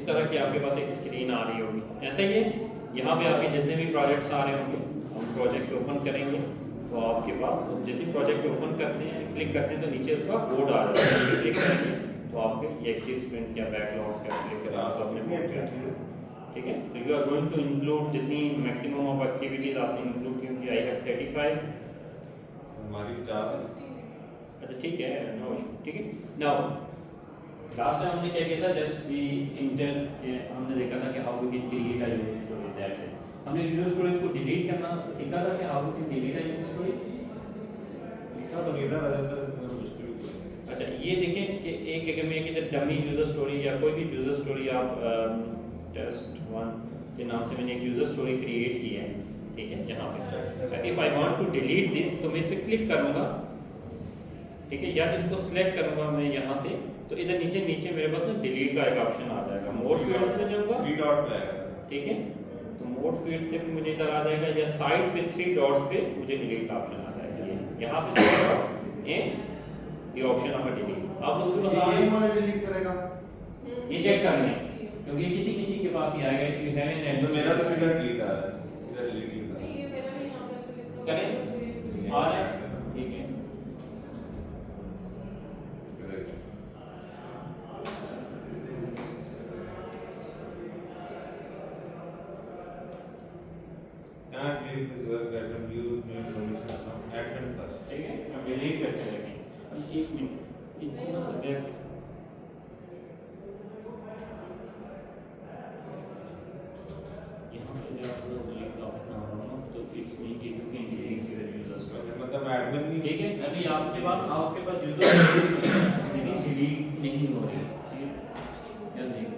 तरह की आपके पास एक स्क्रीन आ रही होगी, ऐसा ही है। यहाँ पे आपके जितने भी प्रोजेक्ट्स आ रहे होंगे, हम प्रोजेक्ट ओपन करेंगे तो आपके पास जैसे प्रोजेक्ट ओपन करते हैं, क्लिक करते हैं तो नीचे उसका कोड आ जाता है, क्लिक करेंगे तो आपके ये एक्टिव स्प्रिंट या बैकलॉग क्या क्लिक करेंगे तो अपने कोड क्या, ठीक है। तो you are going to include जितनी मैक्सिमम ऑफ एक्टिविटीज आपने इंक्लूड की होंगी। आई हैव 35 हमारी 50। अच्छा ठीक है, नो इशू, ठीक है। नाउ लास्ट टाइम हमने क्या किया था, जस्ट वी इंटर हमने देखा था कि how we can create a user story, that's it. हमने यूजर स्टोरीज को डिलीट करना सीखा था कि how we can delete a user story, सीखा तो नहीं था वैसे तो मुश्किल है। अच्छा ये देखें कि एक जगह में कि डमी यूजर स्टोरी या कोई भी यूजर स्टोरी आप टेस्ट 1 के नाम से मैंने एक यूजर स्टोरी क्रिएट की है, ठीक है। यहाँ पे if I want to delete this तो मैं इस पर क्लिक करूंगा, ठीक है, या इसको सिलेक्ट करूंगा मैं यहाँ से, तो इधर नीचे नीचे मेरे पास ना डिलीट का एक ऑप्शन आ जाएगा। मोड फील्ड में जाऊंगा, 3 डॉट पे आएगा, ठीक है, तो मोड फील्ड से भी मुझे इधर आ जाएगा, या साइड पे 3 डॉट्स पे मुझे डिलीट का ऑप्शन आ जाएगा। ये यहाँ पे ये ऑप्शन ऑफ डिलीट आप लोगों के पास ये वाला डिलीट करेगा, ये चेक करना है क्योंकि ये किसी के पास ही आएगा। इफ यू हैव एन तो मेरा तो सीधा क्लिक आ रहा है, सीधा डिलीट आ रहा है। ये मेरा भी यहाँ पे ऐसे लिखा हुआ करें है, तो ये आ रहा है, ठीक है। Can't leave this work item, you need permission from admin first. ठीक है, अब डिलीट करते रहेंगे। अब 1 मिनट इतना तो डेफ यहाँ पे जब आप लोग डिलीट का ऑप्शन आ रहा हो तो इट्स मीन कि you can delete your users, मतलब एडमिन नहीं, ठीक है। अभी आपके पास यूजर डिलीट नहीं हो रही, ठीक है। क्या देखिए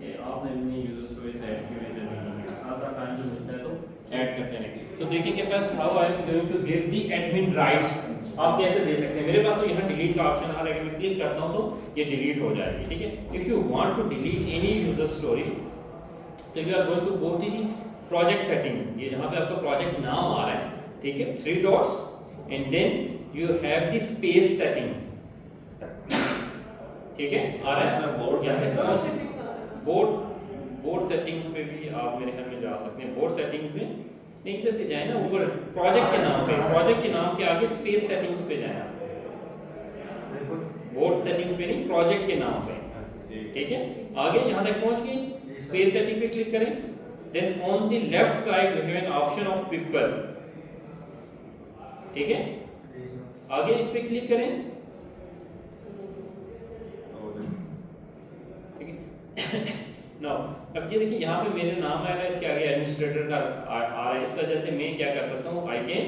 ये आपने अपनी यूजर स्टोरीज ऐड की हुई है, आधा टाइम जो मिलता है तो ऐड करते हैं। तो देखिए कि first how I am going to give the admin rights, आप कैसे दे सकते हैं। मेरे पास तो यहाँ डिलीट का ऑप्शन आ रहा है, अगर मैं क्लिक करता हूँ तो ये डिलीट हो जाएगी, ठीक है। If you want to delete any user story तो you are going to go to the project setting, ये जहाँ पे आपका प्रोजेक्ट नाम आ रहा है, ठीक है, 3 dots and then you have the space settings, ठीक है। आ रहा है बोर्ड क्या है, setting आ रहा है। बोर्ड सेटिंग्स पे भी आप मेरे ख्याल में जा सकते हैं। बोर्ड सेटिंग्स में नहीं, इधर से जाए ना ऊपर प्रोजेक्ट के नाम पे, प्रोजेक्ट के नाम के आगे स्पेस सेटिंग्स पे जाए, बोर्ड सेटिंग्स पे नहीं, प्रोजेक्ट के नाम पे, ठीक है। आगे यहाँ तक पहुँच गए, स्पेस सेटिंग पे क्लिक करें, then on the left side you have an option of people, ठीक है। आगे इस पे क्लिक करें, ठीक है। नाउ अब ये देखिए यहाँ पे मेरे नाम आएगा, इसके आगे एडमिनिस्ट्रेटर का आ रहा है। इस वजह से मैं क्या कर सकता हूँ, I can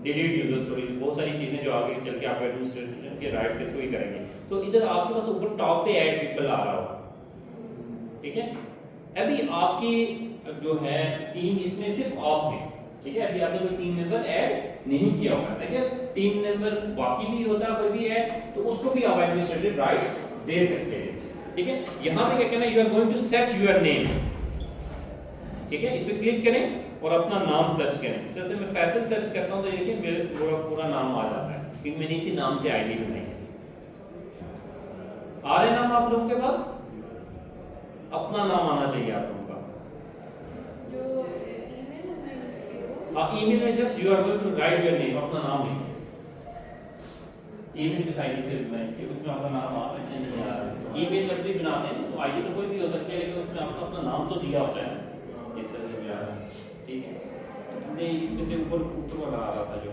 delete user stories, बहुत सारी चीजें जो आगे चल के आप एडमिनिस्ट्रेटर के राइट के थ्रू ही करेंगे। तो इधर आपके पास ऊपर टॉप पे ऐड पीपल आ रहा होगा, ठीक है। अभी आपकी जो है टीम इसमें सिर्फ आप है, ठीक है। अभी आपने कोई टीम मेंबर ऐड नहीं किया होगा, ठीक है। टीम मेंबर बाकी भी होता है कोई भी ऐड, तो उसको भी आप एडमिनिस्ट्रेटिव राइट्स दे सकते हैं, ठीक है। यहाँ पे क्या करना है, you are going to set your name, ठीक है। इस पे क्लिक करें और अपना नाम सर्च करें। जैसे मैं फैसल सर्च करता हूँ तो देखिए मेरा पूरा नाम आ जाता है, क्योंकि मैंने इसी नाम से आईडी बनाई है। आ रहे नाम आप लोगों के पास, अपना नाम आना चाहिए आप लोगों का। जो ईमेल हमने यूज किया हाँ, ईमेल में just you are going to write your name, अपना नाम लिखिए। ईमेल किस आईडी से बनाएंगे, उसमें अपना नाम आ रहा है नहीं आ रहा है। ईमेल जब भी बनाते हैं तो आईडी तो कोई भी हो सकती है, लेकिन उसमें आपका अपना नाम तो दिया होता है, इस तरह से भी आ रहा है, ठीक है। नहीं, इसमें से ऊपर वाला आ रहा था जो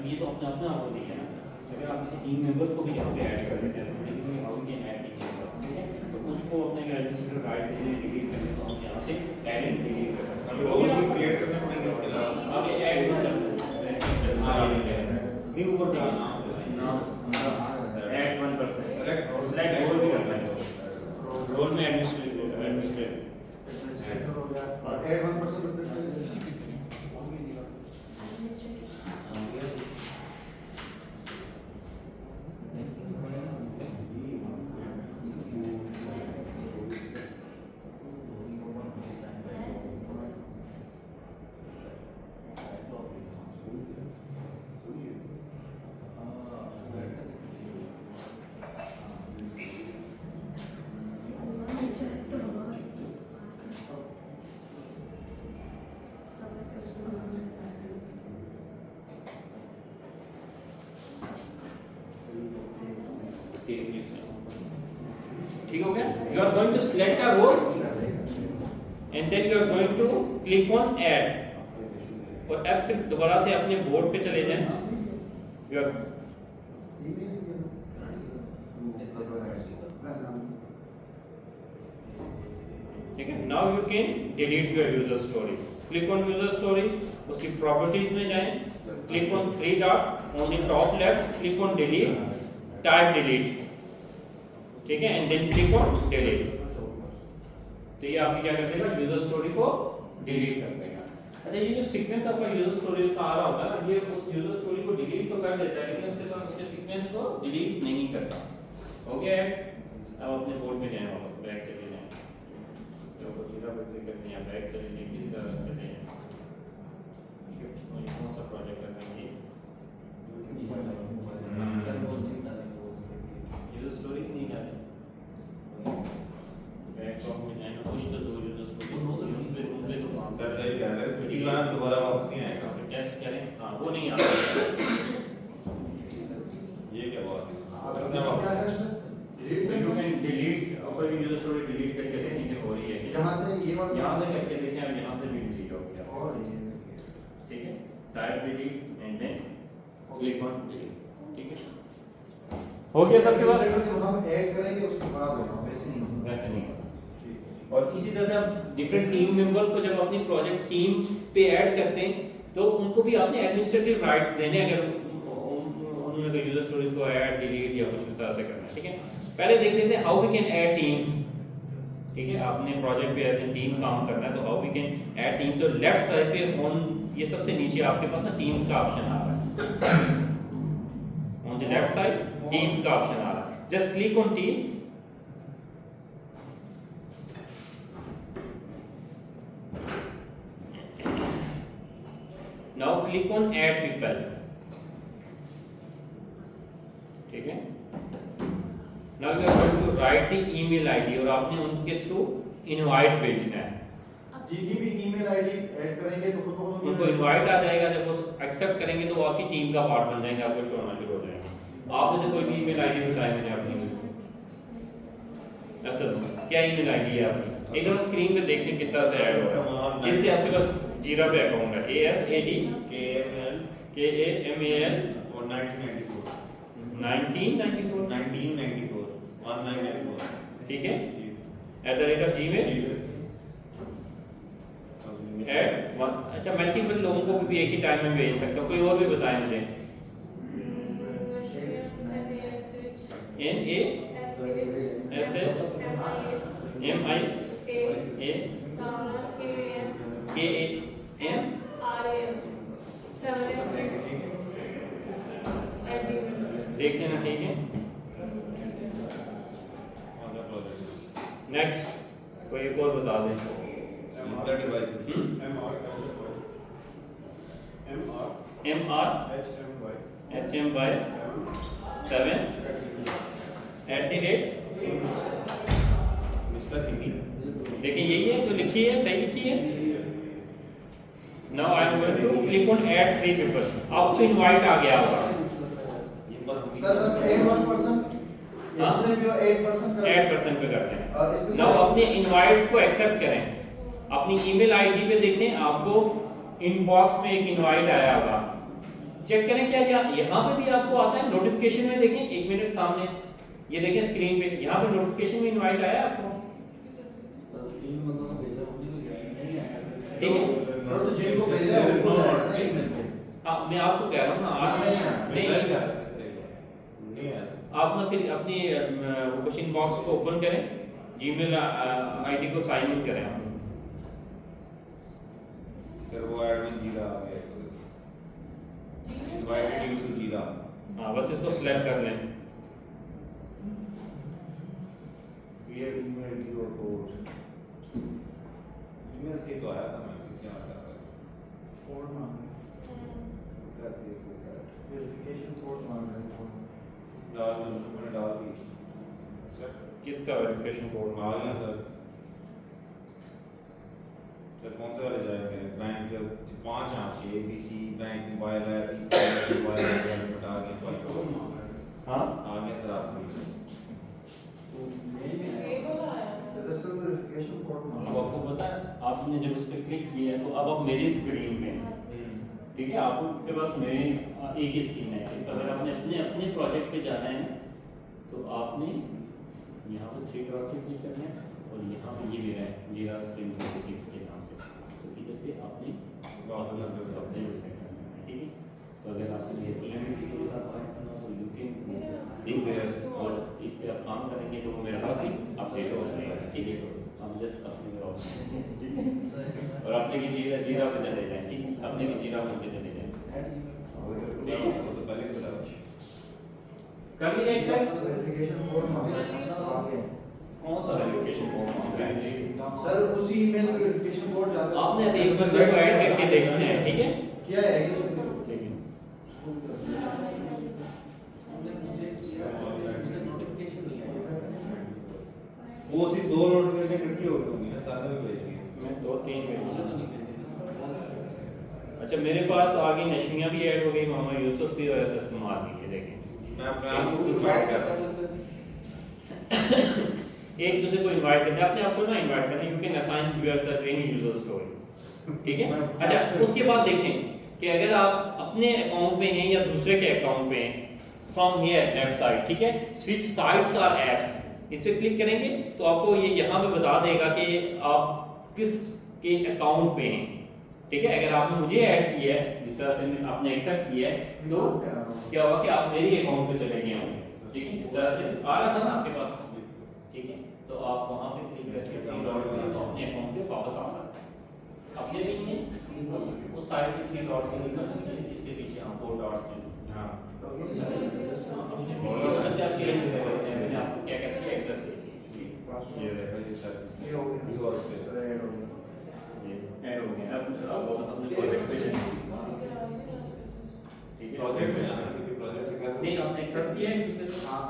ये तो अपने अपना हो दिया है। अगर आप किसी टीम मेंबर्स को भी यहाँ पे ऐड कर देते हैं, लेकिन how can add team members, ठीक है। तो उसको अपने एडमिनिस्ट्रेटर राइट देने डिलीट करने को हम यहाँ से ऐड एंड डिलीट कर सकते हैं। रोल भी क्रिएट करना पड़ेगा इसके अलावा, आगे ऐड कर सकते हैं, न्यू ऊपर का नाम ऐड 1%, सेलेक्ट रोल भी करना है, रोल में एडमिनिस्ट्रेटर हो गया, ऐड 1% ठीक हो गया? You are going to select a row and then you are going to click on add और अब फिर दोबारा से अपने बोर्ड पे चले जाएं। You are ठीक है। Now you can delete your user story. Click on user story, उसकी properties में जाएं, click on three dot on the top left, click on delete, type delete, ठीक है, and then click on delete. तो ये आपकी क्या कर देगा, यूजर स्टोरी को डिलीट कर देगा। अच्छा, ये जो सीक्वेंस आपका यूजर स्टोरीज का आ रहा होगा ना, ये उस यूजर स्टोरी को डिलीट तो कर देता है, लेकिन उसके साथ उसके सीक्वेंस को डिलीट नहीं करता। ओके, अब अपने बोर्ड में जाएं, वापस बैक चले जाएं, तो वो जीरा पे क्लिक करते हैं, बैक चले जाएं, किसी तरह से चले जाएं। कौन सा प्रोजेक्ट करना है ये? यूजर स्टोरी नहीं डालें, बैक ऑफ में जाएं, पुश द यूजर स्टोरी पे तो काम सर सही कह रहे हैं, फिर बार दोबारा वापस नहीं आएगा। टेस्ट करें, हाँ वो नहीं आता। ये क्या बात है? यू कैन डिलीट, कोई भी यूजर स्टोरी डिलीट करके देखें कि हो रही है, यहाँ से ये वाला यहाँ से करके देखें, अब यहाँ से भी डिलीट हो गया, और ठीक है, type delete and then click on delete, ठीक है, हो गया सबके पास। जब हम ऐड करेंगे उसके बाद होगा, वैसे नहीं होगा। वैसे नहीं होगा। और इसी तरह से आप डिफरेंट टीम मेंबर्स को जब अपनी प्रोजेक्ट टीम पे ऐड करते हैं तो उनको भी आपने एडमिनिस्ट्रेटिव राइट्स देने, अगर उन्होंने तो यूजर स्टोरीज को ऐड डिलीट या कुछ इस तरह से करना है, ठीक है। पहले देख लेते हैं how we can add teams, ठीक है, आपने प्रोजेक्ट पे एज ए टीम काम करना है, तो how we can add team. तो लेफ्ट साइड पे ऑन, ये सबसे नीचे आपके पास ना टीम्स का ऑप्शन आ रहा है, on the left side teams का ऑप्शन आ रहा है, just click on teams. Now click on add people, ठीक है। Now you are going to write the email ID और आपने उनके थ्रू इनवाइट भेजना है। जिनकी भी ईमेल आईडी ऐड करेंगे तो खुद उनको इनवाइट आ जाएगा, जब वो एक्सेप्ट करेंगे तो वो आपकी टीम का पार्ट बन जाएंगे, आपको शो होना शुरू हो जाएगा। आप में से कोई भी ईमेल आईडी बताएं मुझे अपनी। असल क्या ईमेल आईडी है आपकी? एकदम स्क्रीन पे देख लें किस तरह से ऐड हो रहा है, जिससे आपके पास जीरा पे अकाउंट है, ASAD KAMAL और 1994 1994 ठीक है, @gmail अच्छा, मल्टीपल लोगों को भी एक ही टाइम में भेज सकते हो, कोई और भी बताएं मुझे। देख लेना, ठीक है। नेक्स्ट कोई एक और बता दें। other devices MR HMY 7 Mr. Thingy देखिए यही है जो लिखी है, सही लिखी है। Now I am going to click on add 3 people, आपको इनवाइट आ गया होगा। सर बस ऐड 1% जितने भी हो 8% कर 8% पे करते हैं। नाउ अपने इनवाइट्स को एक्सेप्ट करें, अपनी ईमेल आईडी पे देखें, आपको इनबॉक्स में एक इनवाइट आया होगा, चेक करें क्या यहाँ पे भी आपको आता है नोटिफिकेशन में। देखें 1 मिनट सामने, ये देखें स्क्रीन पे, यहाँ पे नोटिफिकेशन में इनवाइट आया आपको, ठीक है। तो जिनको भेजा है उनको जाएगा नहीं मिलते। हाँ, मैं आपको कह रहा हूँ ना, आज नहीं आप ना फिर अपनी क्वेश्चन बॉक्स को ओपन करें, जीमेल आईडी को साइन इन करें आप। सर वो एडमिन जीरा आ गया, इनवाइटेड यू टू जीरा। हाँ, बस इसको सिलेक्ट कर लें। Clear email your code, email से तो आया था, मैं क्या कर रहा था, कोड मांग कर दिया कोड, वेरिफिकेशन कोड मांग रहे हैं। मैंने डाल दी सर। किसका वेरिफिकेशन कोड आ गया सर। सर कौन से वाले जाएंगे? बैंक 5 आपके ABC bank mobile app mobile app बता के हाँ आगे सर आपको ये बोला है इधर से वेरिफिकेशन कोड अब मांगा। आपको पता है आपने जब उस पर क्लिक किया है तो अब आप मेरी स्क्रीन में हैं। ठीक है, आपके पास मेरे एक ही स्क्रीन है। तो अगर आपने अपने अपने प्रोजेक्ट पे जाना है तो आपने यहाँ पर 3 डॉट पे क्लिक करना है और यहाँ पे ये मेरा है जीरा स्प्रिंग 26 के नाम से। तो इधर से आपने अपने यूज करना है। ठीक है, तो अगर आपको ये 3 किसी के साथ बात करना तो यू कैन दिस और इस पे आप काम करेंगे तो वो मेरा काफी अपडेट हो जाएगा। ठीक है, हम जस्ट अपने और अपने की जीरा पे चले जाएं। ठीक है, अपने की जीरा पे चले जाएं। कर लिया एक सर वेरिफिकेशन कोड मांगा आगे। कौन सा वेरिफिकेशन कोड मांगा है? सर उसी ईमेल में वेरिफिकेशन कोड जाता है। आपने अभी एक बार ऐड करके देखना है। ठीक है, क्या है ये? ठीक है। वो उसी 2 नोटिफिकेशन इकट्ठी हो गई होंगी ना, साथ में भेज दिए। मैं 2-3 भेज अच्छा, मेरे पास आगे नशमिया भी ऐड हो गई, मोहम्मद यूसुफ भी और असद कुमार भी है। देखें मैं अपने आप को इनवाइट कर रहा हूँ। एक दूसरे को इनवाइट करते हैं, अपने आप को ना इनवाइट करना। You can assign users any user story. ठीक है, अच्छा उसके बाद देखें कि अगर आप अपने अकाउंट में हैं या दूसरे के अकाउंट में हैं, फ्रॉम हियर लेफ्ट साइड, ठीक है, स्विच साइट्स आर एप्स, इस पे क्लिक करेंगे तो आपको ये यहाँ पे बता देगा कि आप किस के अकाउंट पे हैं। ठीक है, अगर आपने मुझे ऐड किया है, जिस तरह से आपने एक्सेप्ट किया है, तो क्या होगा कि आप मेरी अकाउंट पे चले गए होंगे। ठीक है, जिस तरह से आ रहा था ना आपके पास। ठीक है, तो आप वहाँ पे क्लिक करके अपने अकाउंट पे वापस आ सकते हैं। अपने देखिए उस साइड पे 3 डॉट के लिखा है, इसके पीछे हम 4 डॉट्स हैं। हाँ आपको क्या कहते हैं एक्सेस। ये देखो ये सर ये हो गया। ये और पे सर ऐड हो गया। ऐड हो गया। अब वापस अपने प्रोजेक्ट पे जाएं। ठीक है, प्रोजेक्ट में आना किसी प्रोजेक्ट से कर नहीं आपने एक्सेप्ट किया है दूसरे से? हाँ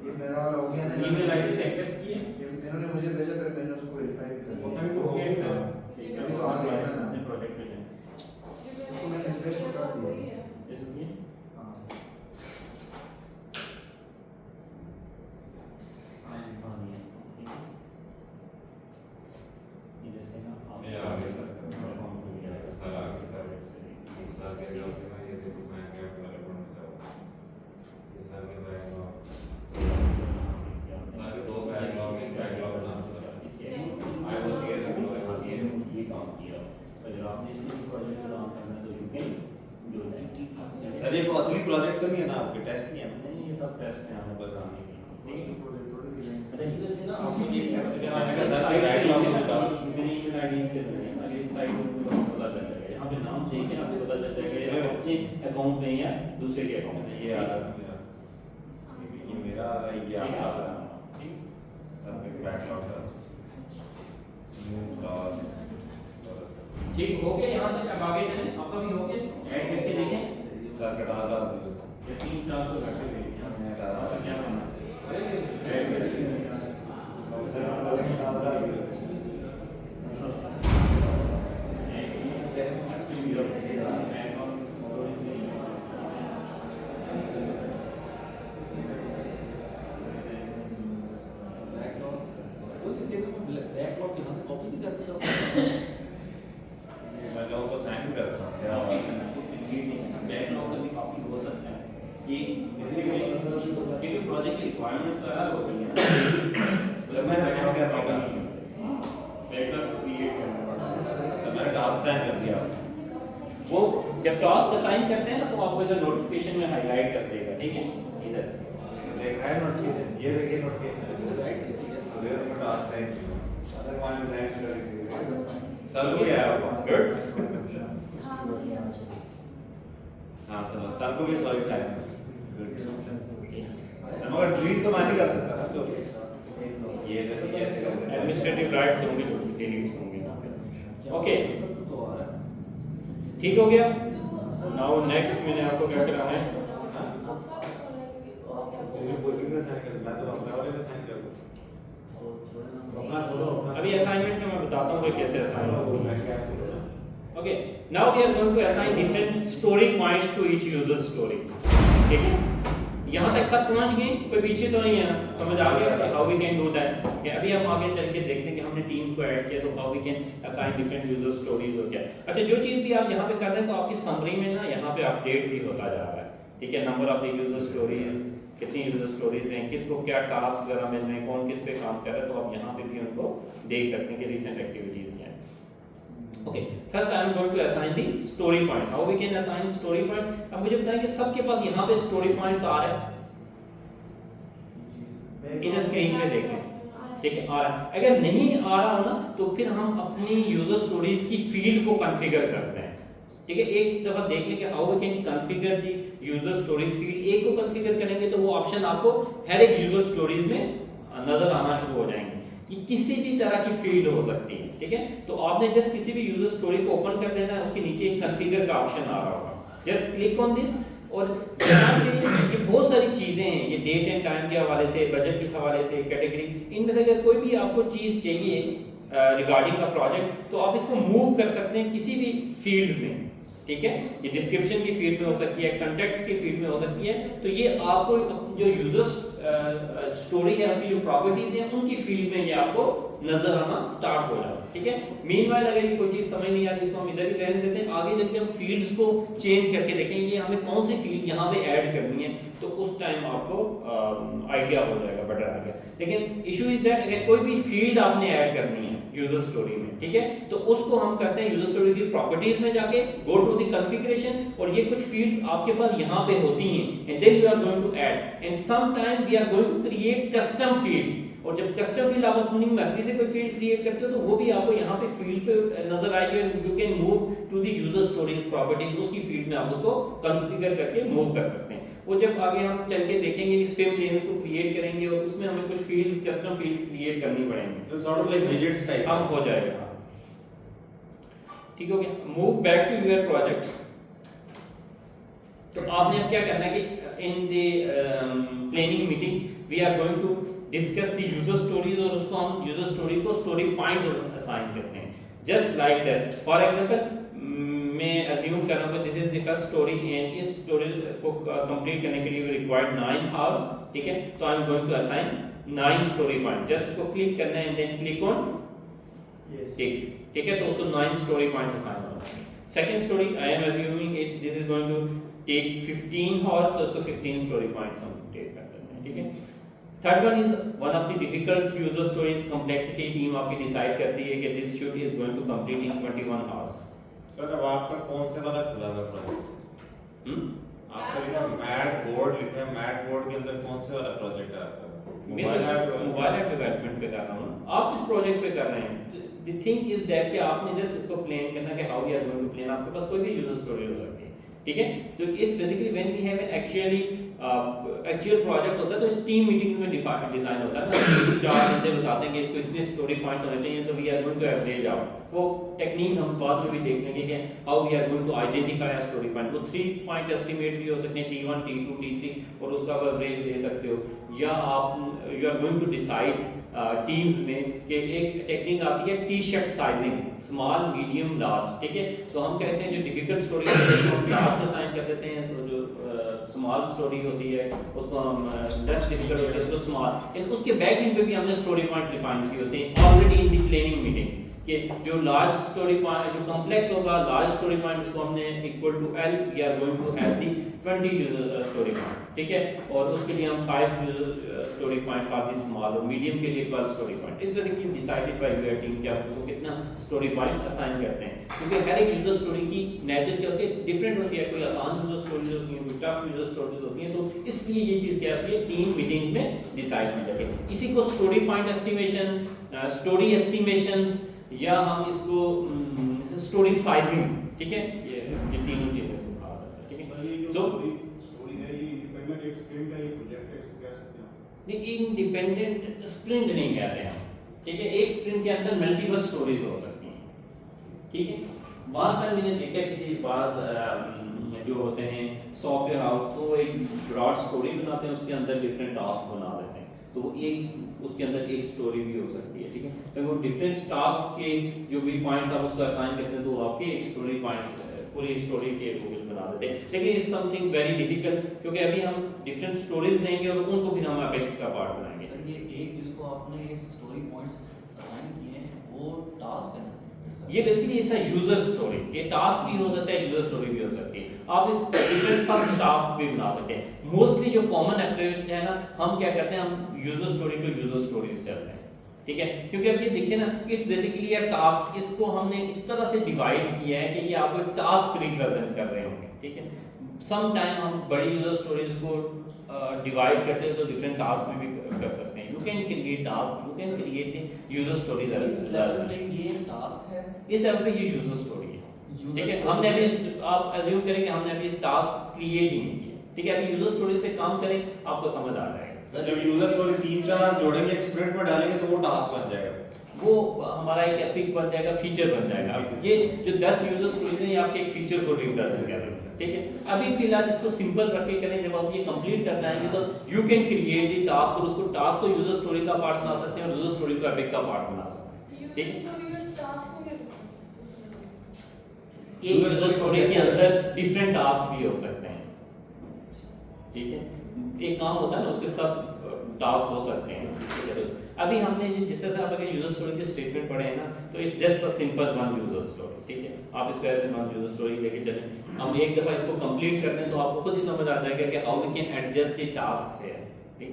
ये मेरा वाला हो गया ना। ईमेल आईडी से एक्सेप्ट किया है? ये इन्होंने मुझे भेजा फिर मैंने उसको वेरीफाई भी कर पता दिया। नहीं तो हो गया सर। ठीक है, अभी तो आ गया है ना। अपने प्रोजेक्ट पे जाएं। इसको मैंने रिफ्रेश कर दिया। इसलिए हाँ हाँ ये ठीक है। इधर से ना आप ये आ गया सर। अकाउंट हो गया है। सर आ गया सर। सर के जाओ कि मैं ये देखो मैं क्या वाले पढ़ने जाऊँ। ये सर के बैकलॉग सर के 2 बैकलॉग एक बैकलॉग बना आई वाज हियर ये काम किया। अगर आपने इसमें प्रोजेक्ट पे काम करना है तो you can do that. Sir ये असली प्रोजेक्ट तो नहीं है ना आपके, टेस्ट नहीं है ना? नहीं ये सब टेस्ट में हमें बस आने के लिए। ठीक है, अच्छा इधर से ना मैंने आपको ये कहा सर के बैकलॉग में बताओ। मेरी ईमेल आईडी से अगर इस साइड में आपको पता चल जाएगा। यहाँ पे नाम चाहिए कि आपको पता चल जाएगा कि आप अपने अकाउंट में या दूसरे के अकाउंट में। ये आ रहा है मेरा, ये मेरा आ रहा है, ये ठीक है, आपका आ रहा आप ठीक है। सर के बैकलॉग का न्यू क्लास ठीक हो गया। यहाँ तक अब आगे चलें। आपका भी हो गया, ऐड करके देखें। सर का डाल डाल दो। ये 3-4 तो घंटे में मैं डाल आपका क्या करना है? मैं लोगों को साइन भी कर सकता हूँ क्या? बैकलॉग में भी काफी हो सकता है क्योंकि प्रोजेक्ट की रिक्वायरमेंट्स अलग होती हैं ना। जब मैंने साइन किया था बैकलॉग्स क्रिएट करना पड़ता है। तो मैंने डाल साइन कर दिया। वो जब टास्क असाइन करते हैं ना तो आपको इधर नोटिफिकेशन में हाईलाइट कर देगा। ठीक है, इधर देखा है नोटिफिकेशन, ये देखिए नोटिफिकेशन राइट की थी तो ये तो मैं डाल साइन असल में मैंने साइन कर दी। सर को भी आया होगा। गुड। हाँ सर, सर को भी सॉरी साइन मगर डिलीट तो मैं नहीं कर सकता ना स्टोरी। ये ऐसे करते हैं। एडमिनिस्ट्रेटिव राइट्स होंगे जो डिलीट होंगे यहाँ पे। ओके, ठीक हो गया। नाउ नेक्स्ट मैंने आपको क्या करना है? मुझे बोलिए मैं साइन कर, मैं तो अपने वाले में साइन कर दूँ। अपना खोलो अपना। अभी असाइनमेंट में मैं बताता हूँ कि कैसे असाइन होता मैं है। क्या करूँ? Okay, now we are going to assign different story points to each user story. ठीक है, यहाँ तक सब पहुँच गए, कोई पीछे तो नहीं है ना, समझ आ गया how we can do that. अभी हम आगे चल के देखते हैं कि हमने टीम्स को ऐड किया तो how we can assign different user stories हो गया। अच्छा, जो चीज़ भी आप यहाँ पे कर रहे हैं तो आपकी समरी में ना यहाँ पे अपडेट भी होता जा रहा है, ठीक है। Number of the user stories, कितनी यूजर स्टोरीज हैं, किसको क्या टास्क वगैरह मिल रहे हैं, कौन किस पे काम कर रहा है, तो आप यहाँ पे भी उनको देख सकते हैं कि रिसेंट एक्टिविटीज क्या है। Okay, first I am going to assign the story point. How we can assign story point? अब मुझे बताएं कि सबके पास यहाँ पे story points आ रहे हैं, इधर स्क्रीन पे देखें, ठीक है, आ रहा है। अगर नहीं आ रहा हो ना तो फिर हम अपनी यूजर स्टोरीज की फील्ड को कॉन्फ़िगर करते हैं, ठीक है। एक दफा देख लें कि how we can configure the user stories field. एक को कॉन्फ़िगर करेंगे तो वो ऑप्शन आपको हर एक यूजर स्टोरीज में नजर आना शुरू हो जाएंगे। ये किसी भी तरह की फील्ड हो सकती है, ठीक है। तो आपने जस्ट किसी भी यूजर स्टोरी को ओपन कर देना है, उसके नीचे एक कॉन्फ़िगर का ऑप्शन आ रहा होगा, जस्ट क्लिक ऑन दिस। और यहाँ पे ये बहुत सारी चीजें हैं, ये डेट एंड टाइम के हवाले से, बजट के हवाले से, कैटेगरी, इनमें से अगर कोई भी आपको चीज चाहिए रिगार्डिंग का प्रोजेक्ट तो आप इसको मूव कर सकते हैं किसी भी फील्ड में, ठीक है। ये डिस्क्रिप्शन की फील्ड में हो सकती है, कंटेक्स्ट की फील्ड में हो सकती है। तो ये आपको जो यूजर स्टोरी है उसकी जो प्रॉपर्टीज हैं उनकी फील्ड में ये आपको नजर आना स्टार्ट हो जाए, ठीक है। मीनवाइल अगर ये कोई चीज समझ नहीं आ रही इसको हम इधर ही रहने देते हैं, आगे चल के हम फील्ड्स को चेंज करके देखेंगे हमें कौन सी फील्ड यहाँ पे ऐड करनी है, तो उस टाइम आपको आइडिया हो जाएगा, बेटर आइडिया। लेकिन इशू इज दैट अगर कोई भी फील्ड आपने ऐड करनी है यूजर स्टोरी में, ठीक है, तो उसको हम करते हैं यूजर स्टोरी की प्रॉपर्टीज में जाके गो टू द कॉन्फ़िगरेशन, और ये कुछ फील्ड आपके पास यहाँ पे होती हैं and then you are going to add and some time we are going to create custom fields. और जब कस्टम फील्ड आप अपनी मर्जी से कोई फील्ड क्रिएट करते हो तो वो भी आपको यहाँ पे फील्ड पे नजर आएगी, you can move to the user stories properties, उसकी फील्ड में आप उसको कॉन्फ़िगर करके मूव कर सकते हैं। वो जब आगे हम चल के देखेंगे कि स्विम लेन्स को क्रिएट करेंगे और उसमें हमें कुछ फील्ड्स, कस्टम फील्ड्स क्रिएट करनी पड़ेंगी, तो sort of like widgets type हम हो जाएगा, ठीक हो गया। Move back to your project. तो आपने अब क्या करना है कि in the planning meeting we are going to discuss the user stories, और उसको हम यूजर स्टोरी को स्टोरी पॉइंट्स असाइन करते हैं, just like that. For example मैं अज्यूम कर रहा हूं कि this is the first story and इस स्टोरी को कंप्लीट करने के लिए वी रिक्वायर्ड 9 आवर्स, ठीक है। तो I am going to assign 9 story point, जस्ट इसको क्लिक करना है and then click on Yes. ठीक है, तो उसको 9 स्टोरी पॉइंट असाइन होना है। Second story I am assuming it this is going to take 15 hours, तो उसको 15 स्टोरी पॉइंट्स हम टेक कर देते हैं, ठीक है। Third one is one of the difficult user stories, complexity team आपकी डिसाइड करती है कि this shoot is going to complete in 21 hours. Sir अब आपका कौन से वाला खुला हुआ प्रोजेक्ट? आपका लिखा मैट बोर्ड, लिखा है मैट बोर्ड के अंदर कौन से वाला प्रोजेक्ट है आपका? मोबाइल ऐप डेवलपमेंट पे कर रहा हूँ। आप जिस प्रोजेक्ट पे कर रहे हैं, द थिंग इज दैट कि आपने जस्ट इसको प्लान करना कि how we are going to plan, आपके पास कोई भी यूजर स्टोरी हो सकती है, ठीक है। तो इस basically when we have an actual project होता है तो इस टीम मीटिंग्स में डिजाइन होता है ना, 4 बंदे बताते हैं कि इसको इतने स्टोरी पॉइंट्स होने चाहिए, तो we are going to average out. वो टेक्निक हम बाद में भी देख लेंगे कि how we are going to identify a story point. वो 3 पॉइंट एस्टिमेट भी हो सकते हैं, T1 T2 T3, और उसका आप एवरेज ले सकते हो, या आप you are going to decide teams में कि एक टेक्निक आती है T shirt sizing, small medium large, ठीक है। तो हम कहते हैं जो डिफिकल्ट स्टोरी होती है हम लार्ज असाइन कर देते हैं, तो जो स्मॉल स्टोरी होती है उसको हम लेस डिफिकल्ट होती है उसको स्मॉल, उसके बैक एंड पे भी हमने स्टोरी पॉइंट डिफाइन किए होते हैं already in the planning meeting कि जो लार्ज स्टोरी पॉइंट, जो कॉम्प्लेक्स होगा लार्ज स्टोरी पॉइंट, इसको हमने equal to L, we are going to have the 20 user story point, ठीक है। और उसके लिए हम 5 user story point for the small, और मीडियम के लिए 12 story point. Is basically decided by your team कि आप उसको कितना स्टोरी पॉइंट असाइन करते हैं, क्योंकि हर एक यूजर स्टोरी की नेचर क्या होती है, डिफरेंट होती है, कोई आसान यूजर स्टोरीज होती है, कोई टफ यूजर स्टोरीज होती हैं, तो इसलिए ये चीज क्या होती है टीम मीटिंग में डिसाइड की जाती है। इसी को story point estimation, story estimation, या हम इसको स्टोरी साइजिंग, ठीक है, ये तीनों चीजें इसको कहा जाता है, ठीक है। जो तो स्टोरी है ये इंडिपेंडेंट एक स्प्रिंट का एक प्रोजेक्ट है, इसको कह सकते हैं नहीं, इंडिपेंडेंट स्प्रिंट नहीं कहते हैं, ठीक है। एक स्प्रिंट के अंदर मल्टीपल स्टोरीज हो सकती हैं, ठीक है। बहुत बार मैंने देखा किसी बात जो होते हैं सॉफ्टवेयर हाउस, तो एक ब्रॉड स्टोरी बनाते हैं, उसके अंदर डिफरेंट टास्क बना देते हैं, तो वो एक उसके अंदर एक स्टोरी भी हो सकती है, ठीक है। तो वो डिफरेंट टास्क के जो भी पॉइंट्स आप उसको असाइन करते हैं तो आपके एक स्टोरी पॉइंट्स पूरी स्टोरी के वो कुछ बना देते हैं, लेकिन इज समथिंग वेरी डिफिकल्ट, क्योंकि अभी हम डिफरेंट स्टोरीज लेंगे और उनको भी हम अपेक्स का पार्ट बनाएंगे। सर ये एक जिसको आपने ये स्टोरी पॉइंट्स असाइन किए हैं वो टास्क है ना? ये बेसिकली ऐसा यूजर स्टोरी, ये टास्क भी हो सकता है, यूजर स्टोरी भी हो सकती है, आप इस डिफरेंट सब टास्क भी बना सकते हैं। मोस्टली जो कॉमन अप्रोच है ना, हम क्या करते हैं, हम user story to user stories चलते हैं, ठीक है, क्योंकि अब ये देखिए ना, इट्स बेसिकली अ टास्क, इसको हमने इस तरह से डिवाइड किया है कि ये आपको एक टास्क रिप्रेजेंट कर रहे होंगे, ठीक है। सम टाइम हम बड़ी यूजर स्टोरीज को डिवाइड करते हैं तो डिफरेंट टास्क में भी कर सकते हैं। You can create task, you can create user stories. इस लेवल पे ये टास्क है, इस लेवल पे ये यूजर स्टोरी है, User ठीक है। story हमने है। अभी, आप एज्यूम करेंगे हमने अभी टास्क क्रिएट ही नहीं किया, ठीक है। अभी यूजर स्टोरी से काम करें, आपको समझ आ जाएगा। जब यूजर स्टोरी 3-4 आप जोड़ेंगे एक स्प्रिंट में डालेंगे तो वो टास्क बन जाएगा, वो हमारा एक एपिक बन जाएगा, फीचर बन जाएगा। ये जो 10 यूजर स्टोरीज हैं, ये आपके एक फीचर को रिप्रेजेंट कर रहे हैं, ठीक है। अभी फिलहाल इसको सिंपल रख के करें, जब आप ये कंप्लीट कर जाएंगे तो you can create the task, और उसको टास्क को यूजर स्टोरी का पार्ट बना सकते हैं और यूजर स्टोरी को एपिक का पार्ट बना सकते हैं, ठीक है। एक यूजर स्टोरी के अंदर डिफरेंट टास्क भी हो सकते हैं, ठीक है। एक काम होता है ना, उसके सब टास्क हो सकते हैं, ठीक है। तो अभी हमने जिस तरह से आप अगर यूजर स्टोरी के स्टेटमेंट पढ़े हैं ना, तो it's just a simple one user story, ठीक है। आप इसको एज वन यूजर स्टोरी लेके चलें, हम एक दफा इसको कंप्लीट कर दें तो आपको खुद ही समझ आ जाएगा कि how we can adjust the task है, ठीक।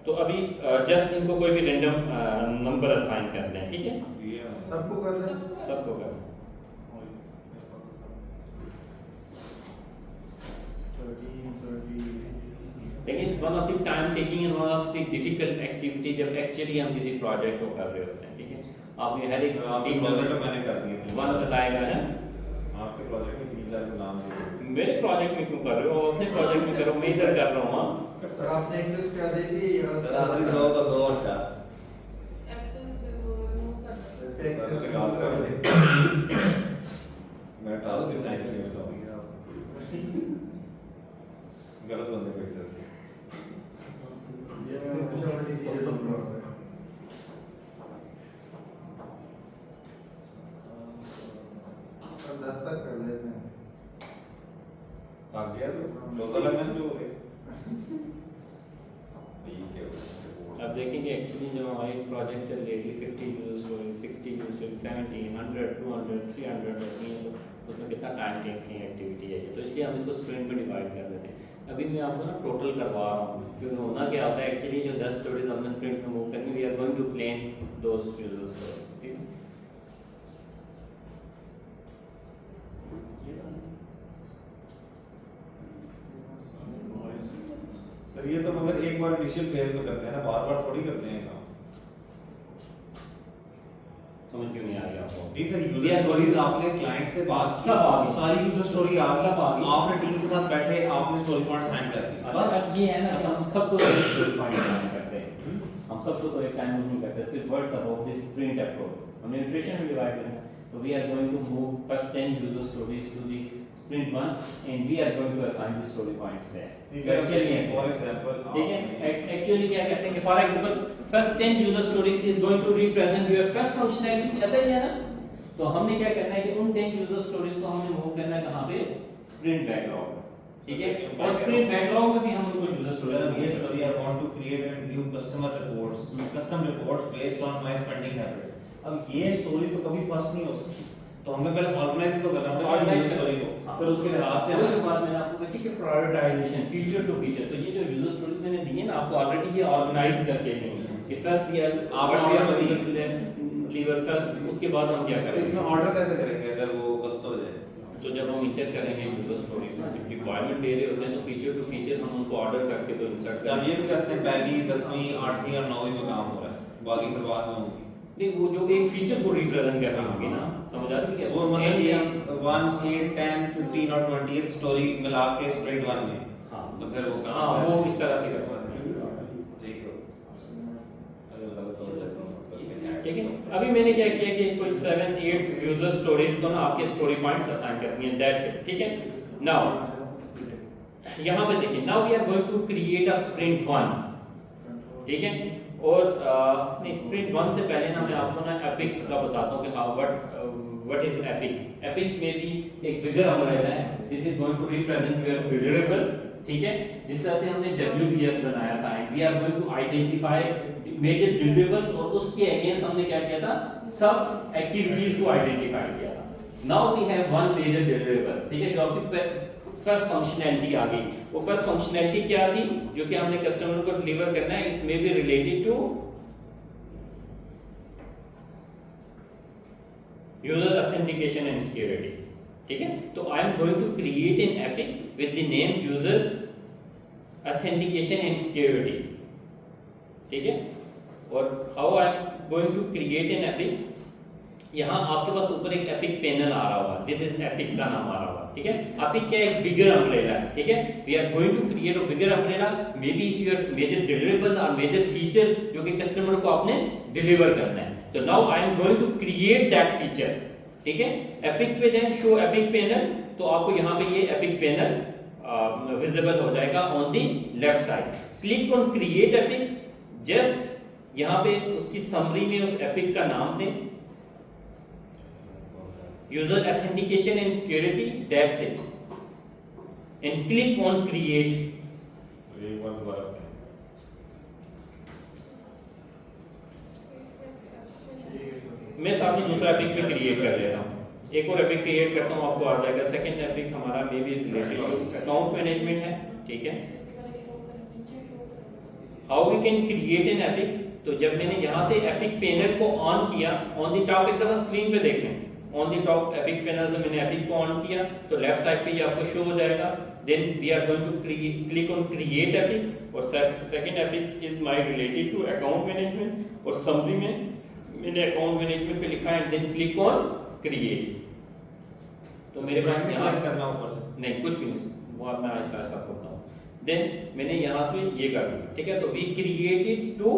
तो अभी जस्ट इनको कोई भी रैंडम नंबर असाइन करते हैं, ठीक है। सबको कर दें। सबको कर लेकिन one of the time taking and one of the difficult activity जब एक्चुअली हम किसी प्रोजेक्ट को कर रहे होते हैं, ठीक है। आप ये हर एक आपके प्रोजेक्ट में मैंने कर दिए थे, वन बताएगा है, आपके प्रोजेक्ट में 3-4 को नाम दिए। मेरे प्रोजेक्ट में क्यों कर रहे हो, अपने प्रोजेक्ट में करो, मैं इधर कर रहा हूँ। हाँ, सर आपने एक्सेस क्या दे दी और सर आखिरी 2 का 2 और 4 इसका एक्सेस निकाल कर मैं टास्क भी साइन कर देता हूँ, गलत बंदे को एक्सेस ये मैं कुछ और चीजें ढूंढ रहा हूँ। और 10 तक कर लेते हैं। आ गया तो टोटल है जो है ये क्या अब देखेंगे एक्चुअली जो हमारे प्रोजेक्ट से related 50 user story, 60 user story, 70, 100, 200, 300 होती हैं, तो उसमें कितना टाइम टेकिंग एक्टिविटी है ये, तो इसलिए हम इसको स्प्रिंट में डिवाइड कर देते हैं। अभी मैं आपको ना टोटल करवा रहा हूँ, क्योंकि होना क्या होता है एक्चुअली जो 10 स्टोरीज हमने स्प्रिंट में मूव करनी, we are going to plan those user stories, ठीक है। सर ये तो मगर एक बार इनिशियल फेज में करते हैं ना, बार-बार थोड़ी करते हैं काम। समझ क्यों नहीं आ रही आपको? नहीं सर, यूजर स्टोरीज आपने क्लाइंट से बात की, सब आ गई। सारी यूजर स्टोरी आ सब आ गई, गई। आपने टीम के साथ बैठे, आपने स्टोरी पॉइंट साइन कर दी, बस बस ये है ना कि हम सबको स्टोरी पॉइंट असाइन करते हैं, हम सबको तो एक टाइम में नहीं करते। फिर words about this sprint approach हमने इटरेशन में डिवाइड करना है, तो we are going to move first 10 user stories to the sprint 1 and we are going to assign the story points there. For example ठीक है, एक्चुअली क्या कहते हैं कि for example first 10 user stories is going to represent your first functionality, ऐसा ही है ना। तो हमने क्या करना है कि उन 10 यूजर स्टोरीज को हमने मूव करना है कहां पे, स्प्रिंट बैकलॉग, ठीक है। और स्प्रिंट बैकलॉग में भी हम उनको यूजर सर ये story story I want to create and new customer reports, custom reports based on my spending habits. अब ये स्टोरी तो कभी फर्स्ट नहीं हो सकती, तो हमें पहले ऑर्गेनाइज तो करना पड़ेगा यूजर स्टोरी को, फिर उसके लिहाज से वही बात मैंने आपको कही कि प्रायोरिटाइजेशन फीचर टू फीचर। तो ये जो यूजर स्टोरीज मैंने दी है ना आपको ऑलरेडी, ये ऑर्गेनाइज करके दी है कि फर्स्ट ईयर आपने order दी लीवर का, उसके बाद हम क्या तो करेंगे, इसमें ऑर्डर कैसे करेंगे अगर वो गलत हो जाए? तो जब हम इंटर करेंगे यूजर स्टोरीज में, जब रिक्वायरमेंट दे रहे होते हैं तो फीचर टू फीचर हम उनको ऑर्डर करके तो इंसर्ट तो हम ये भी करते हैं पहली 10वीं 8वीं और 9वीं में काम हो रहा है, बाकी फिर बाद में होगी। नहीं, वो जो एक फीचर को रिप्रेजेंट कर रही होगी ना, समझ आ रही है वो मतलब ये 1 8 10 15 और 20th स्टोरी मिला के स्प्रिंट 1 में, हां तो फिर वो हां वो इस तरह से करते हैं, ठीक है। अगर गलत हो जाए तो ठीक है। अभी मैंने क्या किया कि कोई 7 8 यूजर स्टोरीज को ना आपके स्टोरी पॉइंट्स असाइन करनी है, दैट्स इट, ठीक है। नाउ यहां पे देखिए, now we are going to create a sprint 1, ठीक है। और नहीं स्प्रिंट 1 से पहले ना मैं आपको ना एपिक का बताता हूँ कि हाँ व्हाट इज एपिक। एपिक में भी एक बिगर अम्ब्रेला है, this is going to represent your deliverable, ठीक है। जिस तरह से हमने WBS बनाया था and we are going to identify major deliverables और उसके अगेंस्ट हमने क्या किया था, सब एक्टिविटीज को आइडेंटिफाई किया था। Now we have one major deliverable, ठीक है, जो आपकी फर्स्ट फंक्शनैलिटी आ गई। वो फर्स्ट फंक्शनैलिटी क्या थी, जो कि हमने कस्टमर को डिलीवर करना है, it's may be related to user authentication and security, ठीक है। तो I am going to create an epic with the name user authentication and security, ठीक है। और how I am going to create an epic, यहाँ आपके पास ऊपर एक एपिक पैनल आ रहा होगा, दिस इज एपिक का नाम आ रहा होगा, ठीक है। एपिक क्या एक बिगर अम्ब्रेला है, ठीक है। We are going to create a bigger umbrella, may be your major deliverable और मेजर फीचर जो कि कस्टमर को आपने डिलीवर करना है। तो now I am going to create that feature, ठीक है। एपिक पे जाएं, शो एपिक पैनल, तो आपको यहाँ पे ये एपिक पैनल विजिबल हो जाएगा on the left side. Click on create epic, just यहाँ पे उसकी समरी में उस एपिक का नाम दें, user authentication and security, that's it, and click on create। ये बहुत बड़ा है। मैं साथ में दूसरा एपिक भी क्रिएट कर लेता हूँ, एक और एपिक क्रिएट करता हूँ, आपको आ जाएगा। सेकंड एपिक हमारा may be related to account management है, ठीक है। How we can create an epic, तो जब मैंने यहाँ से एपिक पैनल को ऑन किया, ऑन द टॉप एक दफा स्क्रीन पे देख लें, on the top epic panel से मैंने एपिक को ऑन किया तो लेफ्ट साइड पे ये आपको शो हो जाएगा। Then we are going to click on create epic, और second epic is my related to account management, और समरी में मैंने अकाउंट मैनेजमेंट पे लिखा है, देन क्लिक ऑन क्रिएट। तो मेरे पास यहाँ करना ऊपर से नहीं कुछ भी नहीं, वो मैं ऐसा ऐसा करता हूँ। देन मैंने यहाँ से ये कर दिया, ठीक है। तो वी क्रिएटेड टू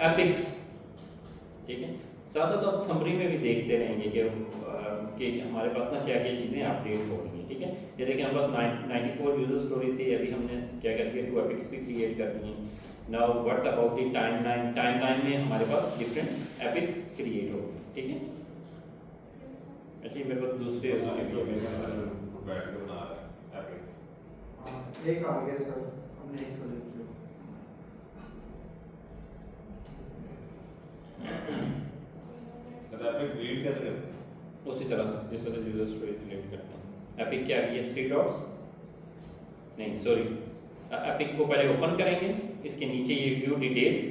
एपिक्स, ठीक है। साथ साथ आप समरी में भी देखते रहेंगे कि हमारे पास ना क्या क्या चीज़ें अपडेट हो रही हैं, ठीक है। ये देखिए हमारे पास 94 यूजर स्टोरी थी, अभी हमने क्या कर दिया, 2 एपिक्स भी क्रिएट कर दिए। Now what's about the timeline, timeline में हमारे पास डिफरेंट एपिक्स क्रिएट हो गए, ठीक है। एक्चुअली मेरे पास दूसरे बैठ के बना रहा है एपिक। एक आ गया सर, हमने एक सेलेक्ट किया। सर एपिक रीड कैसे करते हैं? उसी तरह से जिस तरह से यूजर स्टोरी क्रिएट करते हैं। एपिक क्या है, ये 3 डॉट्स नहीं सॉरी, एपिक को पहले ओपन करेंगे, इसके नीचे ये व्यू डिटेल्स,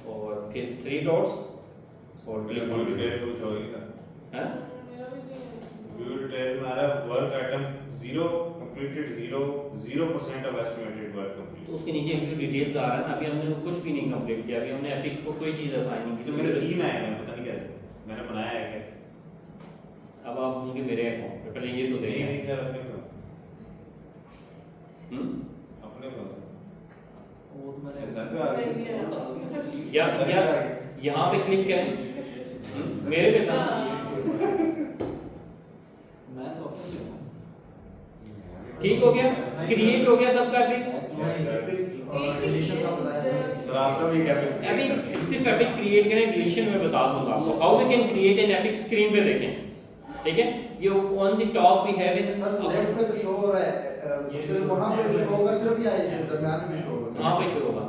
और फिर 3 डॉट्स और क्लिक ऑन डिटेल कुछ होगी ना? हां व्यू डिटेल में आ रहा है work item 0 completed 0% of estimated work complete। तो उसके नीचे व्यू डिटेल्स आ रहा है ना, अभी हमने कुछ भी नहीं कंप्लीट किया, अभी हमने एपिक को कोई चीज असाइन नहीं तो की। मेरे 3 आए हैं, पता नहीं कैसे मैंने बनाया है क्या। अब आप होंगे मेरे अकाउंट पे, पहले ये तो नहीं देखें। नहीं सर अपने को हम्म वो तो मैंने सर पे आ गया। या यहाँ पे क्लिक करें, मेरे पे था। मैं तो अपने पे हूँ। ठीक हो गया, क्रिएट हो गया सबका एपिक। डिलीशन का बताया सर आपका भी क्या एपिक? अभी सिर्फ एपिक क्रिएट करें, डिलीशन में बता दूंगा आपको how we can create an epic. Screen पे देखें, ठीक है। ये on the top we have in, sir left पे तो शो हो रहा है, फिर वहां पे शो होगा सिर्फ, या दरमियान में शो होगा? कहां पे शो होगा?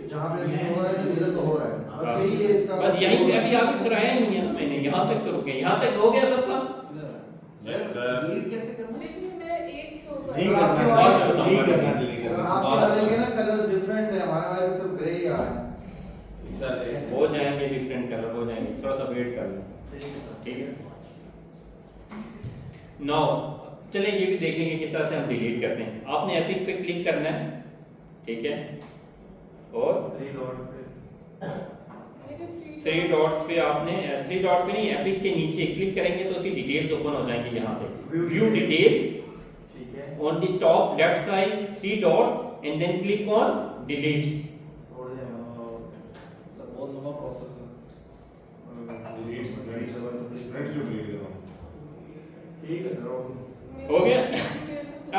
जहां पे शो हो रहा है इधर तो हो रहा है, बस यही है इसका। बस यहीं पे अभी आगे कराया नहीं है ना मैंने, यहाँ तक तो रुके, यहाँ तक हो गया सबका। Yes sir. डिलीट कैसे करना है? लेकिन मेरा एक शो कर नहीं सर, आपके करना, वाले- नहीं करना delete सर करना। आप डालेंगे ना कलर्स डिफरेंट है, हमारे वाले में सिर्फ ग्रे ही आ रहा है। सर हो जाएंगे डिफरेंट कलर, हो जाएंगे, थोड़ा सा वेट कर लें, ठीक है। नाउ चलिए ये भी देख लेंगे किस तरह से हम डिलीट करते हैं। आपने एपिक पे क्लिक करना है, ठीक है, और 3 डॉट पे 3 डॉट्स पे आपने 3 डॉट पे नहीं, एपिक के नीचे क्लिक करेंगे तो उसकी डिटेल्स ओपन हो जाएंगी। यहाँ से व्यू डिटेल्स, ठीक है, on the top left side 3 dots and then click on delete. छोड़ दें। सर बहुत लंबा प्रोसेस है। डिलीट स्प्रेड जो डिलीट करो। ठीक है सर, हो गया।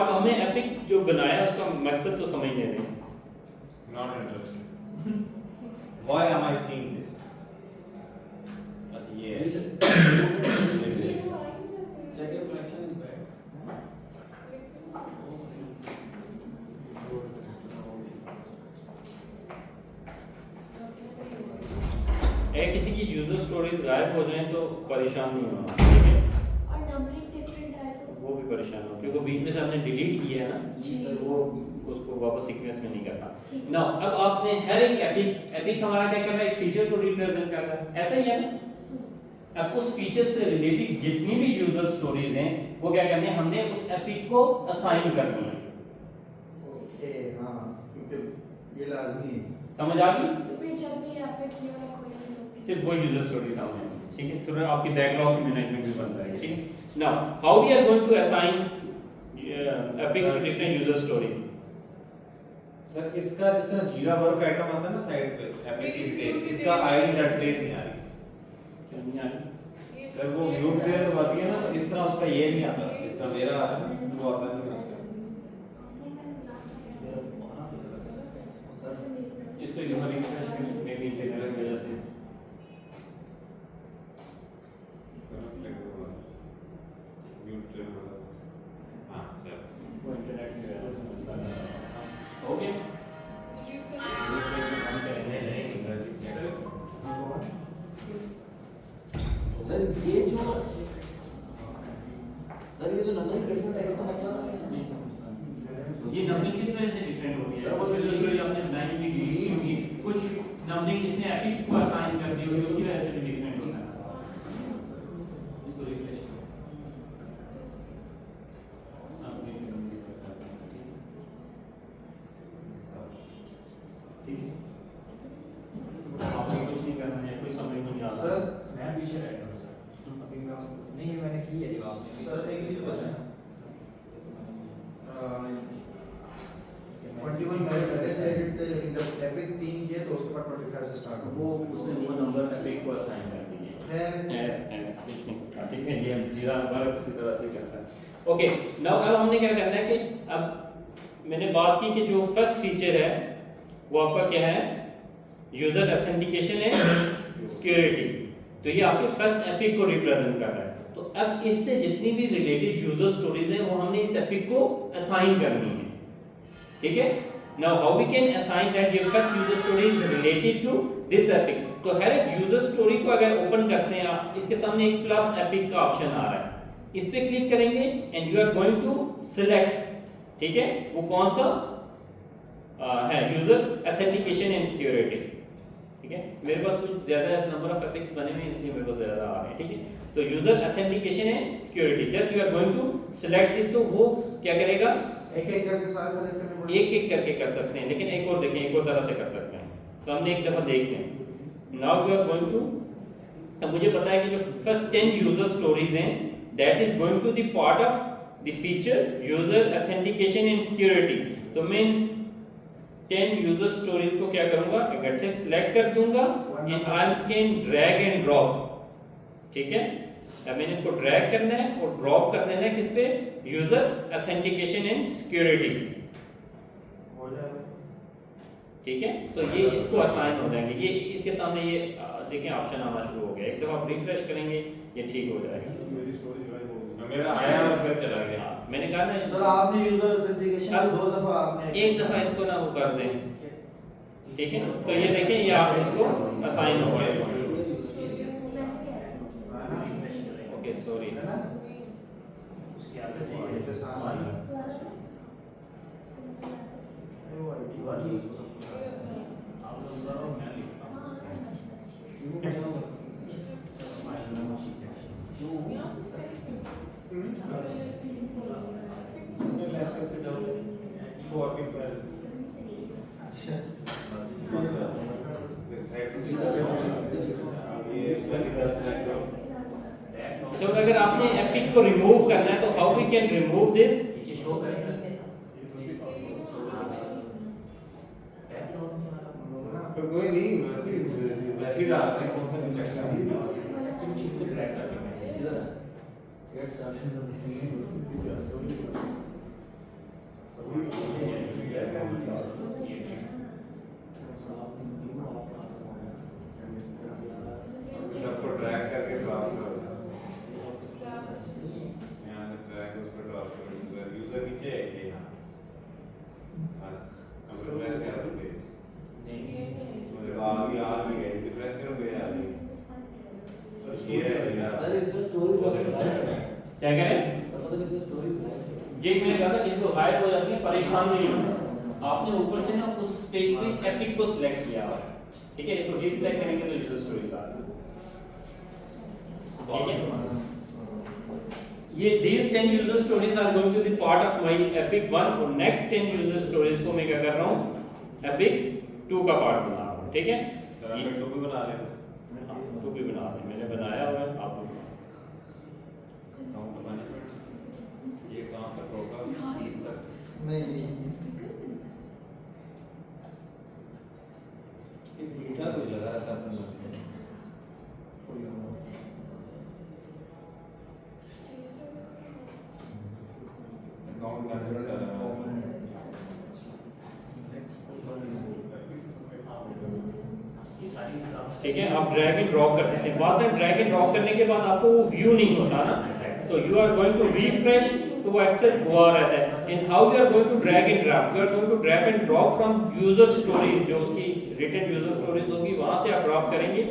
अब हमें एपिक जो बनाया उसका मकसद तो समझने दें। Not interested. Why am I seeing this? अच्छा ये है. Check your collection is bad. किसी की यूजर स्टोरीज गायब हो जाएं तो परेशान नहीं होना, ठीक है? और नंबरिंग डिफरेंट है तो वो भी परेशान हो क्योंकि बीच में से आपने डिलीट किया है ना, जी। सर वो उसको वापस सीक्वेंस में नहीं करना। ठीक। ना अब आपने हर एक एपिक हमारा क्या कर रहा है, एक फीचर को रिप्रेजेंट कर रहा है, ऐसा ही है ना? अब उस फीचर से रिलेटेड जितनी भी यूजर स्टोरीज हैं वो क्या करनी है, हमने उस एपिक को असाइन करनी है। ओके हाँ, क्योंकि ये लाजमी है। समझ आ गई? तो फिर जब भी आप एक ये वाला कोई नहीं उसकी सिर्फ वो यूजर स्टोरी सामने है, ठीक है? तो आपकी बैकलॉग की मैनेजमेंट भी बन जाएगी, ठीक है? Now how we are going to assign epics to different user stories? Sir इसका जिस तरह जीरा वर्क आइटम आता है ना साइड पे एपिक की डिटेल, इसका आईडी डिटेल नहीं आ रही। क्या नहीं आ रही? सर वो व्यू डिटेल तो आती है ना, इस तरह उसका ये नहीं आता, इस तरह मेरा आ रहा है वो आता नहीं उसका। इसको यूजर इंटरफेस में भी इंटीग्रेट की वजह से हाँ सर वो इंटरनेट की वजह से बनता है। हो गया? हम करेंगे सर ये जो नंबर डिफरेंट है इसका मतलब ये नंबरिंग किस वजह से डिफरेंट हो गई है? सर, वो जो जो आपने लाइन भी दी होगी, कुछ नंबरिंग इसने एपिक को असाइन कर दी होगी, उसकी वजह से भी डिफरेंट होता है। इसको रिफ्रेश करो। ठीक है? आपको कुछ नहीं करना है, कोई समझ नहीं आता। सर मैं पीछे रह गया सर, अभी मैं नहीं ये मैंने की है जवाब में। सर एक चीज बताएं, 21 मैंने पहले से एडिट थे, लेकिन जब एपिक 3 किए तो उसके बाद 25 से स्टार्ट हो वो उसने वो नंबर एपिक को असाइन कर दिए। है। ठीक है, ये जीरा वर्क इसी तरह से करता है। ओके, नाउ अब हमने क्या करना है कि अब मैंने बात की कि जो फर्स्ट फीचर है वो आपका क्या है, यूजर ऑथेंटिकेशन एंड सिक्योरिटी। तो ये आपके फर्स्ट एपिक को रिप्रेजेंट कर रहा है। तो अब इससे जितनी भी रिलेटेड यूजर स्टोरीज हैं वो हमने इस एपिक को असाइन करनी है, ठीक है? Now how we can assign that your first user story is related to this epic. तो हर एक यूजर स्टोरी को अगर ओपन करते हैं आप, इसके सामने एक प्लस एपिक का ऑप्शन आ रहा है, इस पे क्लिक करेंगे and you are going to select, ठीक है? वो कौन सा है, यूजर ऑथेंटिकेशन एंड सिक्योरिटी, ठीक है? मेरे पास कुछ ज्यादा नंबर ऑफ एपिक्स बने हुए हैं इसलिए मेरे पास ज्यादा आ रहे हैं, ठीक है? तो user authentication and security, just you are going to select this. तो वो क्या करेगा, एक एक करके सारे सेलेक्ट करने पड़ेंगे। एक एक करके कर सकते हैं, लेकिन एक और देखें, एक और तरह से कर सकते हैं। तो हमने एक दफा देख लें। Now we are going to, अब मुझे पता है कि जो फर्स्ट 10 यूजर स्टोरीज हैं that is going to the part of the feature user authentication and security. तो मैं 10 यूजर स्टोरीज को क्या करूंगा, इकट्ठे सिलेक्ट कर दूंगा and I can drag and drop, ठीक है? अब मैंने इसको ड्रैग करना है और ड्रॉप कर देना है किस पे, यूजर ऑथेंटिकेशन एंड सिक्योरिटी, हो जाएगा। ठीक है? तो ये इसको असाइन हो जाएंगे। ये इसके सामने ये देखें ऑप्शन आना शुरू हो गया। एक दफा आप रिफ्रेश करेंगे ये ठीक हो जाएगा। मेरी स्टोरी जो है वो मेरा आया और फिर चला गया। हाँ, मैंने कहा ना सर आपने यूजर ऑथेंटिकेशन अब 2 दफा आपने एक दफा इसको ना वो कर दें, ठीक है? तो ये देखें ये आप इसको असाइन हो गए। ओके सॉरी, है ना? उसकी आदत है ये तो सामान है। वो आईडी आप लोग करो मैं लिखता हूँ। क्यों क्या हुआ? क्यों? लैपटॉप पे जाओ, शो आपके पर। अच्छा तो अगर आपने एपिक को रिमूव करना है तो how we can remove this, नीचे शो करेगा। तो कोई नहीं, वैसे ही डालते हैं, कौन सा भी चेक करना। इसको ड्रैग कर देंगे। इधर आ। Get started on the नीचे है ये यहाँ बस अब रिफ्रेश करो तो पेज मतलब आ गई रिफ्रेश करो पेज आ गई ये है सर इसमें स्टोरीज क्या कह रहे हैं? मतलब इसमें स्टोरीज ये मैंने कहा था जिसको हाइड हो जाती है परेशान नहीं होना। आपने ऊपर से ना उस स्पेसिफिक एपिक को सिलेक्ट किया हुआ है, ठीक है? इसको डिसलाइक करेंगे तो यूजर स्टोरीज आ जाएगी, ठीक है? ये these 10 user stories are going to be part of my epic 1 और next 10 user stories को मैं क्या कर रहा हूँ epic 2 का पार्ट बना रहा हूँ, ठीक है? सर आप टू भी बना लेना तो भी बना रहे मैंने बनाया हुआ है आप लोग काउंट मैनेजमेंट ये कहां तक होगा 30 तक नहीं ये बीटा कुछ लगा रहता है अपने मशीन में अकाउंट मैनेजमेंट कर रहा हूं ठीक है? आप ड्रैग एंड ड्रॉप कर सकते हैं। बाद में ड्रैग एंड ड्रॉप करने के बाद आपको वो व्यू नहीं होता ना, तो you are going to refresh तो वो एक्सेप्ट हुआ रहता है। In how you are going to drag and drop, you are going to drag and drop from user stories, जो उसकी रिटन यूजर स्टोरीज होगी वहां से आप ड्रॉप करेंगे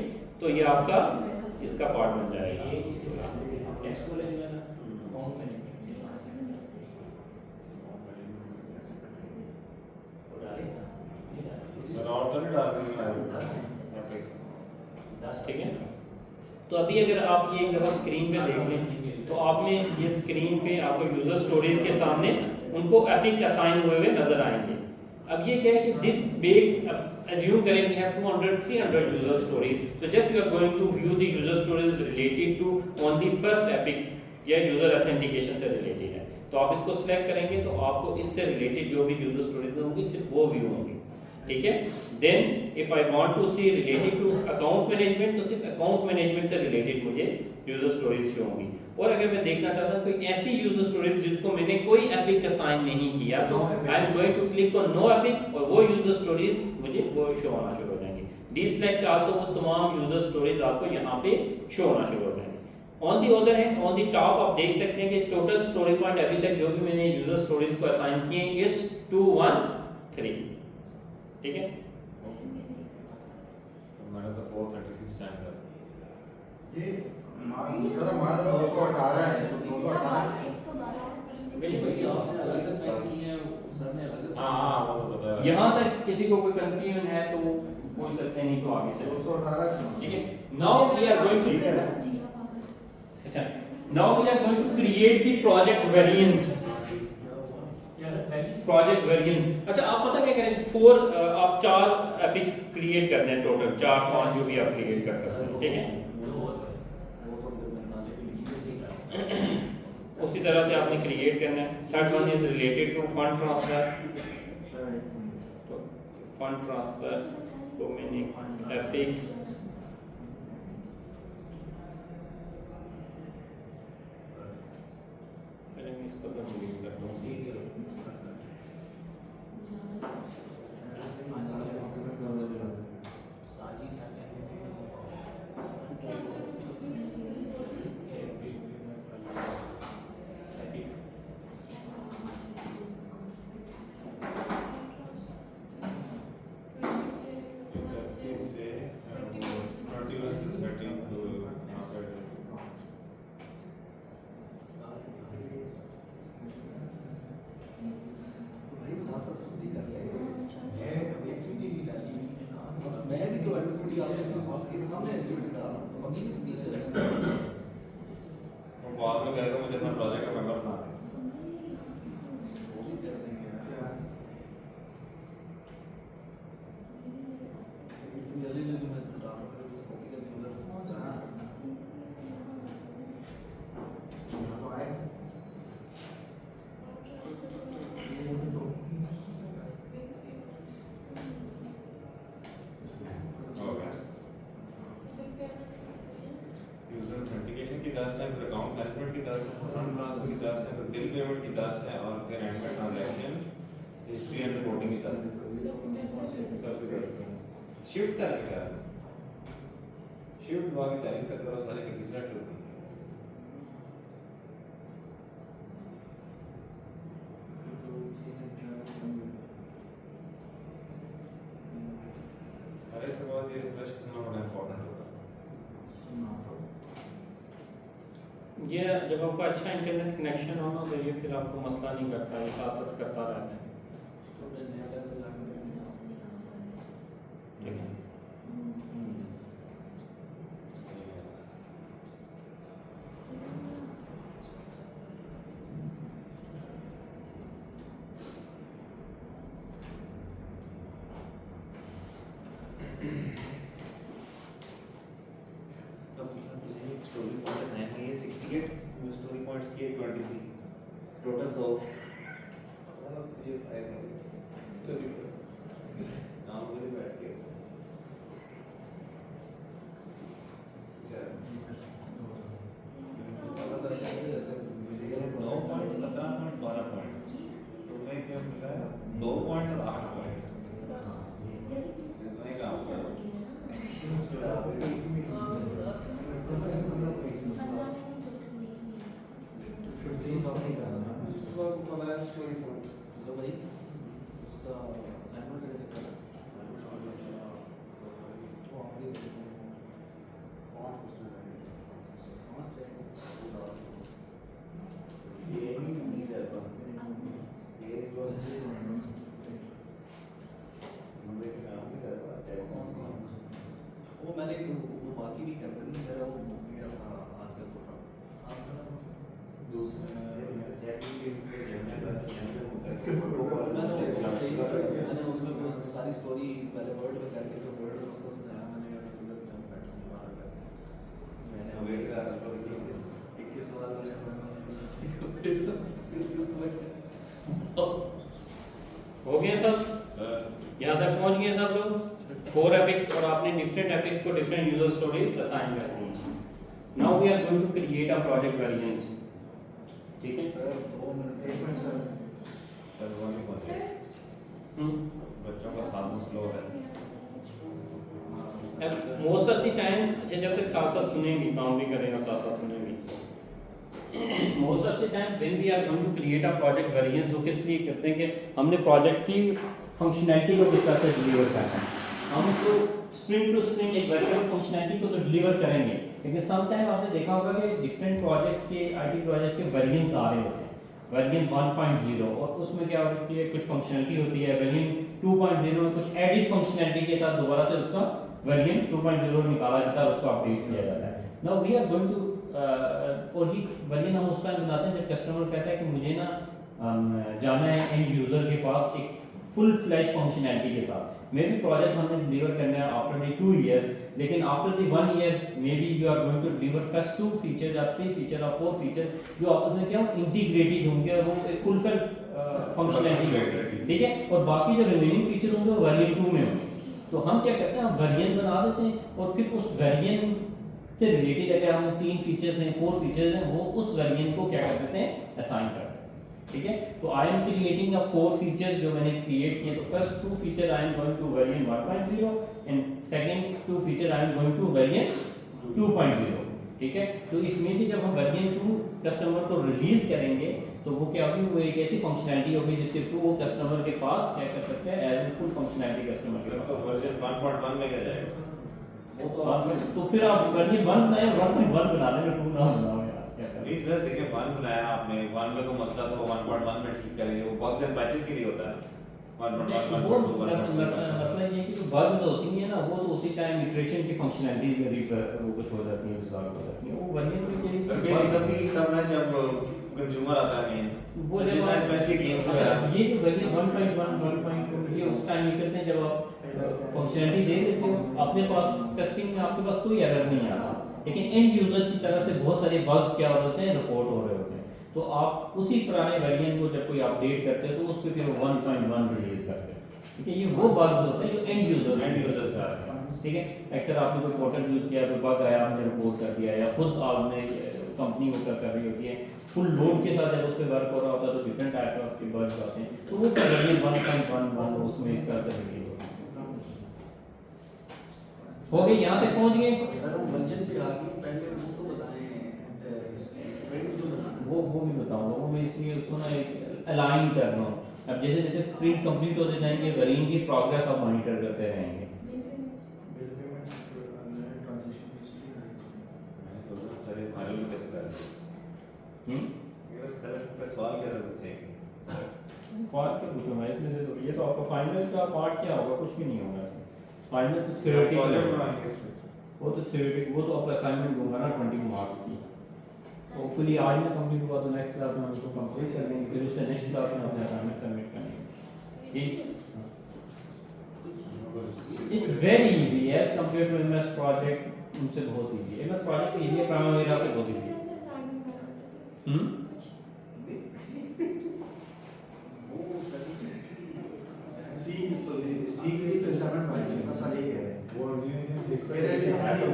तो ये आपका इसका पार्ट बन जाएगा। टेक्स्ट को ले लेना अकाउंट में नहीं सर और तो नहीं डाल दूंगा ठीक है? तो अभी अगर आप ये एक दफा स्क्रीन पे देख लें तो आप में ये स्क्रीन पे आपको यूजर स्टोरीज के सामने उनको एपिक असाइन हुए हुए नजर आएंगे। अब ये क्या है कि दिस बिग assume करें we have 200 300 user stories, so just you are going to view the user stories related to on the first epic या यूजर ऑथेंटिकेशन से रिलेटेड है, तो आप इसको सिलेक्ट करेंगे तो आपको इससे रिलेटेड जो भी यूजर स्टोरीज होंगी सिर्फ वो व्यू होंगी, ठीक है? Then if I want to see related to account management तो सिर्फ अकाउंट मैनेजमेंट से रिलेटेड मुझे यूजर स्टोरीज शो होंगी। और अगर मैं देखना चाहता हूं कोई ऐसी यूजर स्टोरीज जिसको मैंने कोई एपिक असाइन नहीं किया तो I am going to click on no epic और वो यूजर स्टोरीज मुझे वो शो होना शुरू हो जाएंगे। डीसेलेक्ट आ तो वो तमाम यूजर स्टोरीज आपको यहां पे शो होना शुरू हो जाएंगे। On the other hand on the top आप देख सकते हैं कि टोटल स्टोरी पॉइंट अभी तक जो भी मैंने यूजर स्टोरीज को असाइन किए इज 213, ठीक है? मैंने तो 436 सेंड कर ये सर हमारा 218 है तो 218 भाई आपने अलग असाइन किए हैं सर ने अलग हां हां वो तो पता है यहां तक किसी को कोई कंफ्यूजन है तो पूछ सकते हैं, नहीं तो आगे चलो, 218 ठीक है? Now we are going to अच्छा now we are going to create the project variance. Project variance अच्छा आप पता क्या करें, 4 आप 4 एपिक्स क्रिएट करते हैं, टोटल 4-5 जो भी आप क्रिएट कर सकते हैं, ठीक है? उसी तरह से आपने क्रिएट करना है। Third one is related to fund transfer, तो फंड ट्रांसफर को मैंने एपिक पहले मैं इसको तो डिलीट कर दूं, मैं भी तो एडमिट आपके सामने एडमिट डाल रहा हूं, अभी नहीं पीछे रहेगा। वो बाद में कहेगा मुझे अपना प्रोजेक्ट का मेंबर बना दे, वो भी कर देंगे जल्दी जल्दी मैं डाल रहा हूं फिर कॉपी करके उधर पहुंच जाना। हो गया। यूजर ऑथेंटिकेशन की 10 है, फिर अकाउंट मैनेजमेंट की 10 है, फंड ट्रांसफर की 10 है, फिर बिल पेमेंट की 10 है और फिर एंड में ट्रांजैक्शन हिस्ट्री एंड रिपोर्टिंग की 10 है। सब कुछ करते हैं। शिफ्ट करके क्या है? शिफ्ट दबा के 40 तक करो, सारे की सेलेक्ट होती है। ये जब आपका अच्छा इंटरनेट कनेक्शन हो ना तो ये फिर आपको मसला नहीं करता, ये साथ साथ करता रहता है। तो मैं नया टाइप का ठीक है। स्टोरी पॉइंट्स हैं ये 68, स्टोरी पॉइंट्स के 23 टोटल 100 ये फाइल स्टोरी नाम मुझे बैठ के जैसे 9 पॉइंट 17 पॉइंट 12 पॉइंट तो मैं क्या मिला है 2 पॉइंट और 8 पॉइंट इतना ही काम किया स्टोरी पॉइंट तो भाई उसका असाइनमेंट कैसे करा? ये नहीं चलता ये इस बार मुझे काम नहीं कर रहा है वो मैंने वो बाकी भी कर दी मेरा वो मेरा था आज का फोटो आप दूसरा मेरा चैट भी मैंने उसमें वो सारी स्टोरी पहले वर्ड में करके तो वर्ड में उसको सुनाया मैंने यार उधर कम पैटर्न बाहर कर मैंने वेट कर रहा था 21 सवाल मैंने हो गया सब, सर यहाँ तक पहुँच गए सब लोग। 4 एपिक्स और आपने डिफरेंट एपिक्स को डिफरेंट यूजर स्टोरीज असाइन कर दी। Now we are going to create a project variance. ठीक है। सर 2 मिनट 1 मिनट सर करवाने को है बच्चों का साधन स्लो है मोस्ट ऑफ द टाइम जब तक साथ साथ सुनेंगे, काम भी करेंगे साथ साथ सुनेंगे। Most of the time when we are going to create a project variance, वो किस लिए करते हैं कि हमने प्रोजेक्ट की फंक्शनैलिटी को किस तरह से डिलीवर करना है। हम तो स्प्रिंट टू स्प्रिंट एक वेरिएबल फंक्शनैलिटी को तो डिलीवर करेंगे, लेकिन सम टाइम आपने देखा होगा कि डिफरेंट प्रोजेक्ट के आईटी प्रोजेक्ट के वेरिएंट्स आ रहे होते हैं। वर्जन 1.0 और उसमें क्या होती है, कुछ फंक्शनलिटी होती है। वर्जन 2.0 में कुछ एडिट फंक्शनलिटी के साथ दोबारा से उसका वर्जन 2.0 निकाला जाता है, उसको अपडेट किया जाता है। Now we are going to और ये वर्जन हम उस टाइम बनाते हैं जब कस्टमर कहता है कि मुझे ना जाना है एंड यूजर के पास एक फुल फ्लैश फंक्शनैलिटी के साथ। मे बी प्रोजेक्ट हमने डिलीवर करना है आफ्टर द 2 इयर्स, लेकिन after the 1 year may be you are going to deliver first 2 features या 3 फीचर और 4 फीचर जो आपस में क्या इंटीग्रेटेड होंगे और वो एक फुल फ्लैश फंक्शनैलिटी होगी। ठीक है। और बाकी जो रिमेनिंग फीचर होंगे वो वर्जन 2 में होंगे। तो हम क्या करते हैं, हम वर्जन बना देते हैं और फिर उस वर्जन से रिलेटेड अगर हमें 3 फीचर्स हैं 4 फीचर्स हैं, वो उस वर्जन को क्या कर देते हैं, असाइन कर देते हैं। ठीक है। तो I am creating a 4 feature जो मैंने क्रिएट किए। तो first 2 feature I am going to version 1.0 and second 2 feature I am going to version 2.0। ठीक है। तो इसमें भी जब हम वर्जन 2 कस्टमर को रिलीज करेंगे तो वो क्या होगी, वो एक ऐसी फंक्शनैलिटी होगी जिसके थ्रू वो कस्टमर के पास क्या कर सकते हैं, as a full functionality customer के तो पास। वर्जन 1.1 में क्या जाएगा? वो तो आपने तो फिर आप वर्जन 1 बनाए 1.1 बना देंगे, 2 ना बनाओ यार, क्या करें। नहीं सर देखिए 1 बनाया आपने, 1 में तो मसला तो 1.1 में ठीक करेंगे, वो बग्स एंड पैचेस के लिए होता है। 1.1 वो 1.2 मसला ये है कि जो बग्स होती हैं ना, वो तो उसी टाइम इटरेशन की फंक्शनैलिटीज में वो कुछ हो जाती है, रिजॉल्व हो जाती है। वो वर्जन के सर लिए कभी तब है जब कंज्यूमर आता है वो जिस तरह स्पेशली गेम वगैरह ये जो वर्जन 1.1 1.2 ये उस टाइम निकलते हैं जब आप फंक्शनैलिटी दे देते हो, अपने पास टेस्टिंग में आपके पास कोई एरर नहीं आता, लेकिन एंड यूजर की तरफ से बहुत सारे बग्स क्या हो रहे हैं, रिपोर्ट हो रहे होते हैं। तो आप उसी पुराने वेरिएंट को जब कोई अपडेट करते हैं तो उस पे फिर 1.1 रिलीज करते हैं। ठीक है। ये वो बग्स होते हैं जो एंड यूजर्स का है। ठीक है। अक्सर आपने कोई पोर्टल यूज किया, कोई बग आया, आपने रिपोर्ट कर दिया, या खुद आपने कंपनी वो कर रही होती है फुल लोड के साथ, जब उस पर वर्क हो रहा होता है तो डिफरेंट टाइप के बग्स आते हैं। तो वो वर्जन 1.1 उसमें इस तरह से रिलीज होता है। हो गए, यहाँ तक पहुँच गए। सर हम वर्जन पे आगे पहले वो तो बताएं स्प्रिंट जो बनाना वो भी बताऊंगा, वो मैं इसलिए उसको ना एक अलाइन कर रहा हूँ। अब जैसे जैसे स्प्रिंट कंप्लीट होते जाएंगे, वेरिएंट की प्रोग्रेस आप मॉनिटर करते रहेंगे। बिल पेमेंट ट्रांजिशन हिस्ट्री मैंने सोचा सर ये फाइनल में कैसे करें? मेरा तरह से सवाल कैसे पूछेंगे? पार्ट क्या पूछूंगा इसमें से? तो ये तो आपका फाइनल का पार्ट क्या होगा? कुछ भी नहीं होगा इसमें। फाइनल तो थ्योरेटिकल प्रोजेक्ट होगा। बनाएंगे इसमें। वो तो थ्योरेटिक, वो तो आपका असाइनमेंट दूंगा ना 20 मार्क्स की। होपफुली आज में कंप्लीट हुआ तो नेक्स्ट क्लास में हम उसको कंप्लीट कर लेंगे, फिर उससे नेक्स्ट क्लास में अपने असाइनमेंट सबमिट करेंगे। ठीक। It's very easy as compare to MS project, उनसे बहुत इजी है। एमएस प्रोजेक्ट इजी है, प्राइमरी से बहुत इजी है। सी के लिए तो असाइनमेंट भाई इतना सारा ही है। वो अभी मेरे लिए सी हो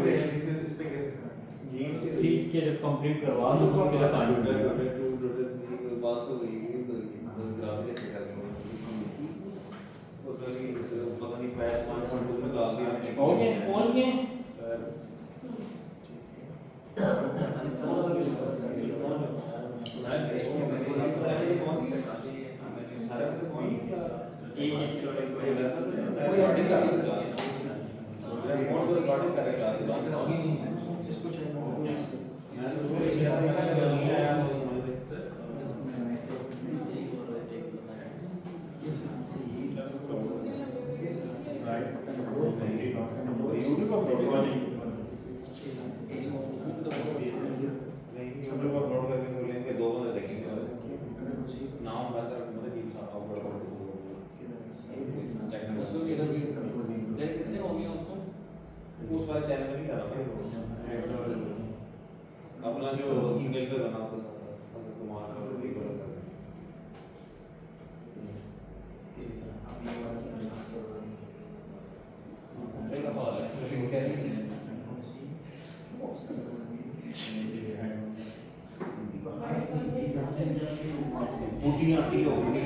गया, इस पे कैसे गेम के सी के जब कंप्लीट करवा दो तो फिर असाइनमेंट बात तो वही है, तो बस ग्राफिक कैसे करेंगे उसमें भी पता नहीं पैच 1.2 में डाल दिया हमने। ओके कौन के सर अपलोड करके बोलेंगे 2 बंदे देखेंगे नाम बस मतलब जी साहब अपलोड कर उसको भी अगर भी कितने हो गए उसको? उस वाले चैनल में नहीं कर रहा अपना जो ईमेल पे बना होता था कुमार का वो भी कर रहा बूटी आती हो गई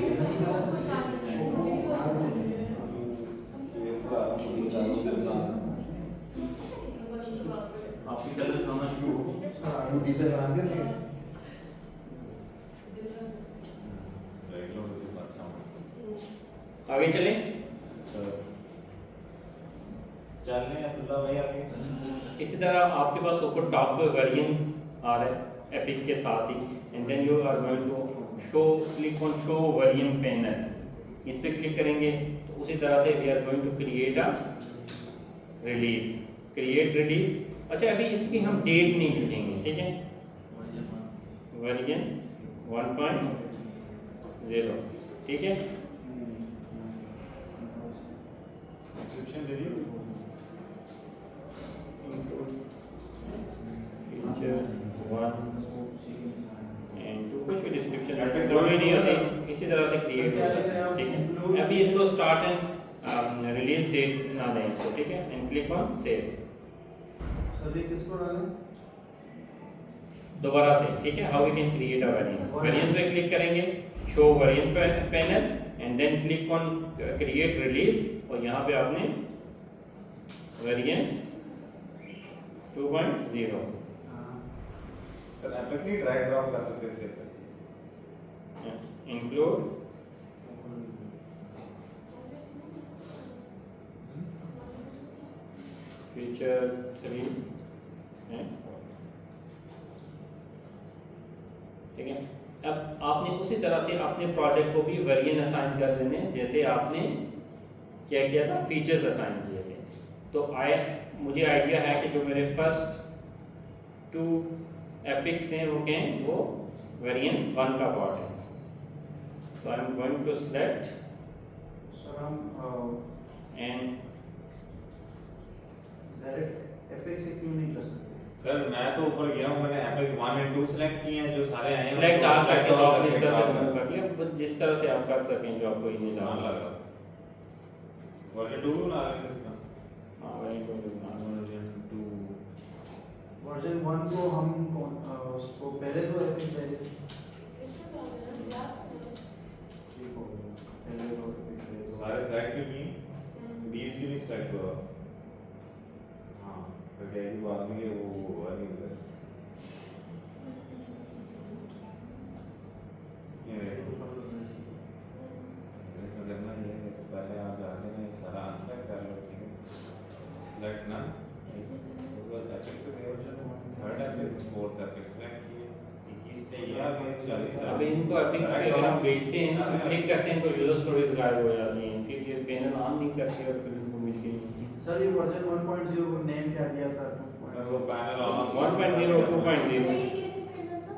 आपकी कलर खाना शुरू हो गई। बूटी पे ध्यान कर लिया आगे चलें। चलने अब्दुल्ला भाई आगे इसी तरह आपके पास ऊपर टॉप पे वेरिएंट आ रहा है एपिक के साथ ही, and then you are going to show, click on show variant panel. इस पे क्लिक करेंगे तो उसी तरह से we are going to create a release, create release. अच्छा अभी इसकी हम डेट नहीं लिखेंगे, ठीक है। वेरिएंट 1.0, ठीक है। डिस्क्रिप्शन दे दियो फीचर 1 एंड 2 कुछ भी डिस्क्रिप्शन Epic जरूरी नहीं होती, वर्जन इसी तरह से क्रिएट होता है, ठीक है। अभी इसको स्टार्ट एंड रिलीज डेट ना दें इसको, ठीक है, and click on save. Sir ये किसको डालें? दोबारा से, ठीक है। How we can create a variant, variant पे क्लिक करेंगे, show variant panel and then click on create release, और यहाँ पे आपने वेरिएंट 2.0 सर एपिक नहीं ड्रैग ड्रॉप कर सकते इसके ऊपर इंक्लूड फीचर 3 है, ठीक है। अब आपने उसी तरह से अपने प्रोजेक्ट को भी वेरिएंट असाइन कर देने जैसे आपने क्या किया था, फीचर्स असाइन किए थे। तो मुझे आइडिया है कि जो मेरे फर्स्ट 2 एपिक्स हैं वो क्या हैं, वो वेरिएंट 1 का पार्ट है। So I am going to select sir हम एंड डायरेक्ट एफएक्स से क्यों नहीं कर सकते? सर मैं तो ऊपर गया हूं, मैंने एपिक 1 एंड 2 सिलेक्ट किए हैं, जो सारे आए हैं सिलेक्ट आप करके और टॉप लिस्ट करके से drop रिमूव कर दिया, बस जिस तरह से आप कर सकें जो आपको इजी हाँ लग लग रहा रहा वर्जन 2 बना रहे हैं इसका हां वेरी गुड। वर्जन 2 वर्जन 1 को हम उसको पहले तो एफएक्स चाहिए। ठीक हो गया, पहले तो सारे सिलेक्ट भी किए 20 भी नहीं सिलेक्ट हुआ। हाँ फिर डेली बाद में ये वो हुआ नहीं उधर ये देखो इसमें करना ये है कि पहले आप जाके ना ये सारा आंसर कर लो, ठीक है। सिलेक्ट ना उसके बाद एपिक पे गए, वर्जन 3 एपिक 4 एपिक सिलेक्ट किए 21 से ये आ 40 अब इनको एपिक पे अगर हम भेजते हैं ना, क्लिक करते हैं तो यूजर स्टोरेज गायब हो जाती हैं, क्योंकि ये पैनल ऑन नहीं करते और फिर इनको मिल गई। सर ये वर्जन 1.0 को नेम क्या दिया था? सर वो पैनल ऑन 1.0 तो 2.0 ये कैसे करना था?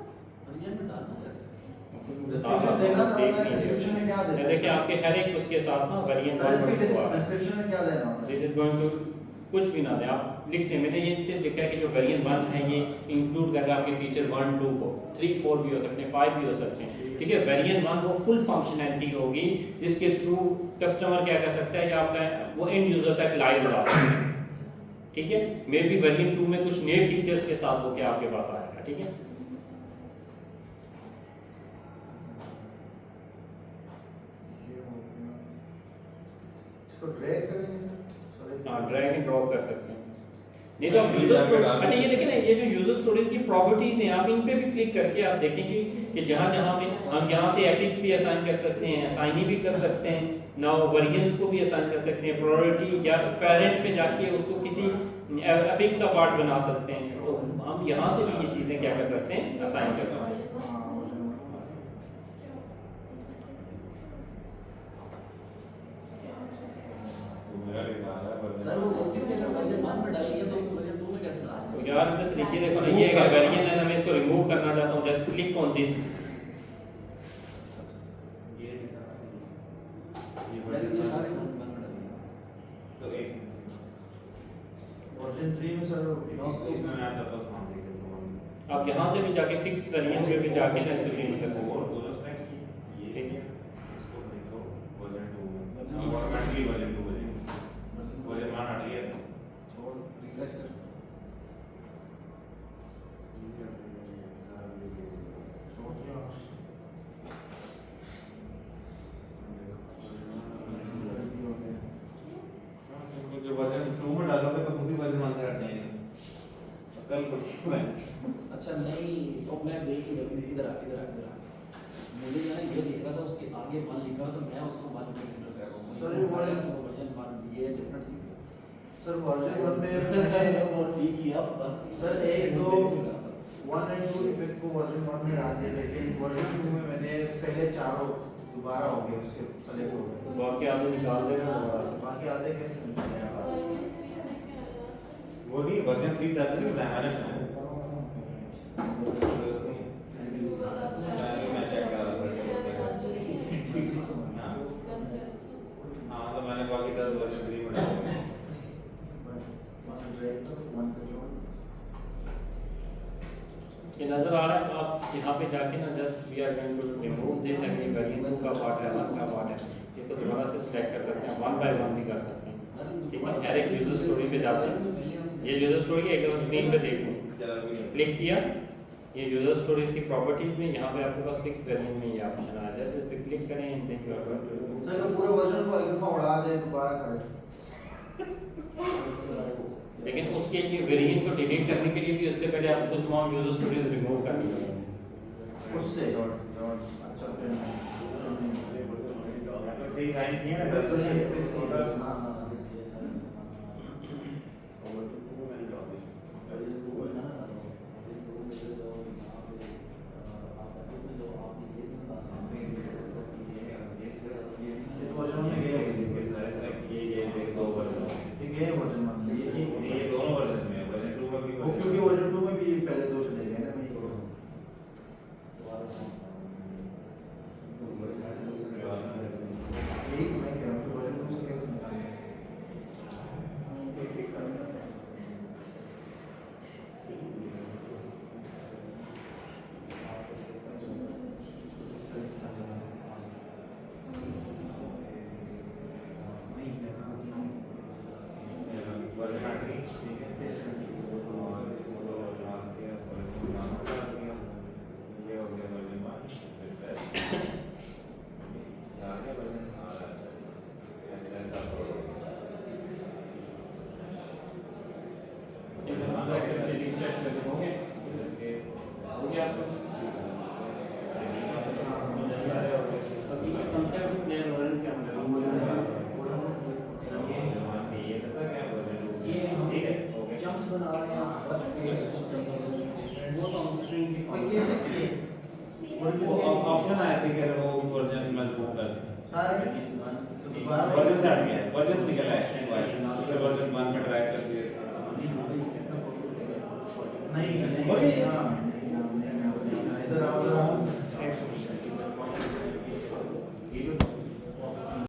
रियल में डालना जैसे डिस्क्रिप्शन देना था, डिस्क्रिप्शन में क्या देना? देखिए आपके हर एक उसके साथ ना वेरिएंट सर इसके डिस्क्रिप्शन में क्या देना होता है? दिस इज गोइंग टू कुछ भी ना दे, आप लिख लें। मैंने ये सिर्फ लिखा है कि जो वेरिएंट 1 है ये इंक्लूड कर रहा है आपके फीचर 1 2 को, 3 4 भी हो सकते हैं, 5 भी हो सकते हैं, ठीक है। वेरिएंट 1 वो फुल फंक्शनैलिटी होगी जिसके थ्रू कस्टमर क्या कर सकता है कि आपका वो एंड यूजर तक लाइव ला सकता है, ठीक है। मे बी वेरिएंट 2 में कुछ नए फीचर्स के साथ वो क्या आपके पास आएगा, ठीक है। इसको ड्रैग करेंगे सर? हाँ, ड्रैग एंड ड्रॉप कर सकते हैं। नहीं तो आप यूजर स्टोरेज, अच्छा ये देखिए ना, ये जो यूजर स्टोरेज की प्रॉपर्टीज हैं आप इन पे भी क्लिक करके आप देखेंगे कि जहाँ जहाँ भी हम यहाँ से एपिक भी असाइन कर सकते हैं, असाइनी भी कर सकते हैं, नाउ वेरिएंट्स को भी असाइन कर सकते हैं, प्रायोरिटी या पेरेंट पे जाके उसको किसी एपिक का पार्ट बना सकते हैं। तो हम यहाँ से भी ये चीज़ें क्या कर सकते हैं, असाइन कर सकते हैं। सर वो गलती से अगर वर्जन 1 में डाल दिया तो उसको वर्जन 2 में कैसे डालेंगे? तो यार बस देखिए, देखो ना ये है वेरिएंट है ना, मैं इसको रिमूव करना चाहता हूँ, जस्ट क्लिक ऑन दिस। ये सारे वर्जन 1 में डालेंगे तो एक वर्जन 3 में सर इसमें मैं आता था सामने के आप यहाँ से भी जाके फिक्स वेरिएंट पे भी जाके ना इसको चेंज कर सकते और हो। दोनों स्टैक ये इसको देखो वर्जन 2 में ऑटोमेटिकली वर्जन 2 वर्जन 1 हट गया छोड़ रिफ्रेश कर जो वर्जन 2 में डालोगे तो खुद ही वर्जन 1 से हट जाएंगे कल को अच्छा नहीं तो मैं देख ही इधर आ मुझे यहाँ ये दिख रहा था उसके आगे 1 लिखा था तो मैं उसको 1 कंसीडर कर रहा हूँ। सर ये वर्जन 1 ये डिफरेंट चीज है सर वर्जन 1 में वो ठीक ही अब सर 1 2 1 एंड 2 इफेक्ट को वर्जन 1 में डाल दिया, लेकिन वर्जन 2 में मैंने पहले चारों दोबारा हो गए, उसके सेलेक्ट हो गए, बाकी आगे निकाल देना दोबारा से। बाकी आधे कैसे निकले हैं? वो नहीं वर्जन 3 से नहीं बनाया है मैं चेक कर रहा था हाँ तो मैंने बाकी 10 वर्जन 3 में डाले ये नजर आ रहा है, तो आप यहाँ पे जाके ना just we are going to remove this and ये वेरिएंट 2 का पार्ट है, 1 का पार्ट है, इसको दोबारा से सिलेक्ट कर सकते हैं, 1 बाय 1 भी कर सकते हैं, ठीक है। डायरेक्ट यूजर स्टोरी पे जाते हैं, ये यूजर स्टोरी है, एक दफा स्क्रीन पे देख लो, क्लिक किया, ये यूजर स्टोरेज की प्रॉपर्टीज में यहाँ पे आपके पास फिक्स वेरिएंट में ये ऑप्शन आ जाए, इस पे क्लिक करें and then you are going to remove. Sir अगर पूरे वर्जन को एक दफा उड़ा दे दोबारा करें, लेकिन उसके लिए वेरिएंट को डिलीट करने के लिए भी उससे पहले आपको तमाम यूजर स्टोरेज रिमूव करनी होगी उससे अच्छा फिर सही साइन किया है हाँ हाँ वर्जन में गए ठीक है, वर्जन 1 ये दोनों वर्जन में है वर्जन 2 में भी वो क्योंकि वर्जन 2 में भी पहले दो चले गए ना, मैं ये यही मैं कह रहा हूँ कि वर्जन 2 से कैसे निकालें? वर्जन 8 की और इसको आपके वर्जन 9 का दिया ये हो गया वर्जन 1 वो ऑप्शन आया था कि वो वर्जन में बुक कर सर दोबारा वर्जन से हट गया, वर्जन निकल आया फिर वर्जन 1 में ट्राई कर दिया। नहीं और ये- इधर आओ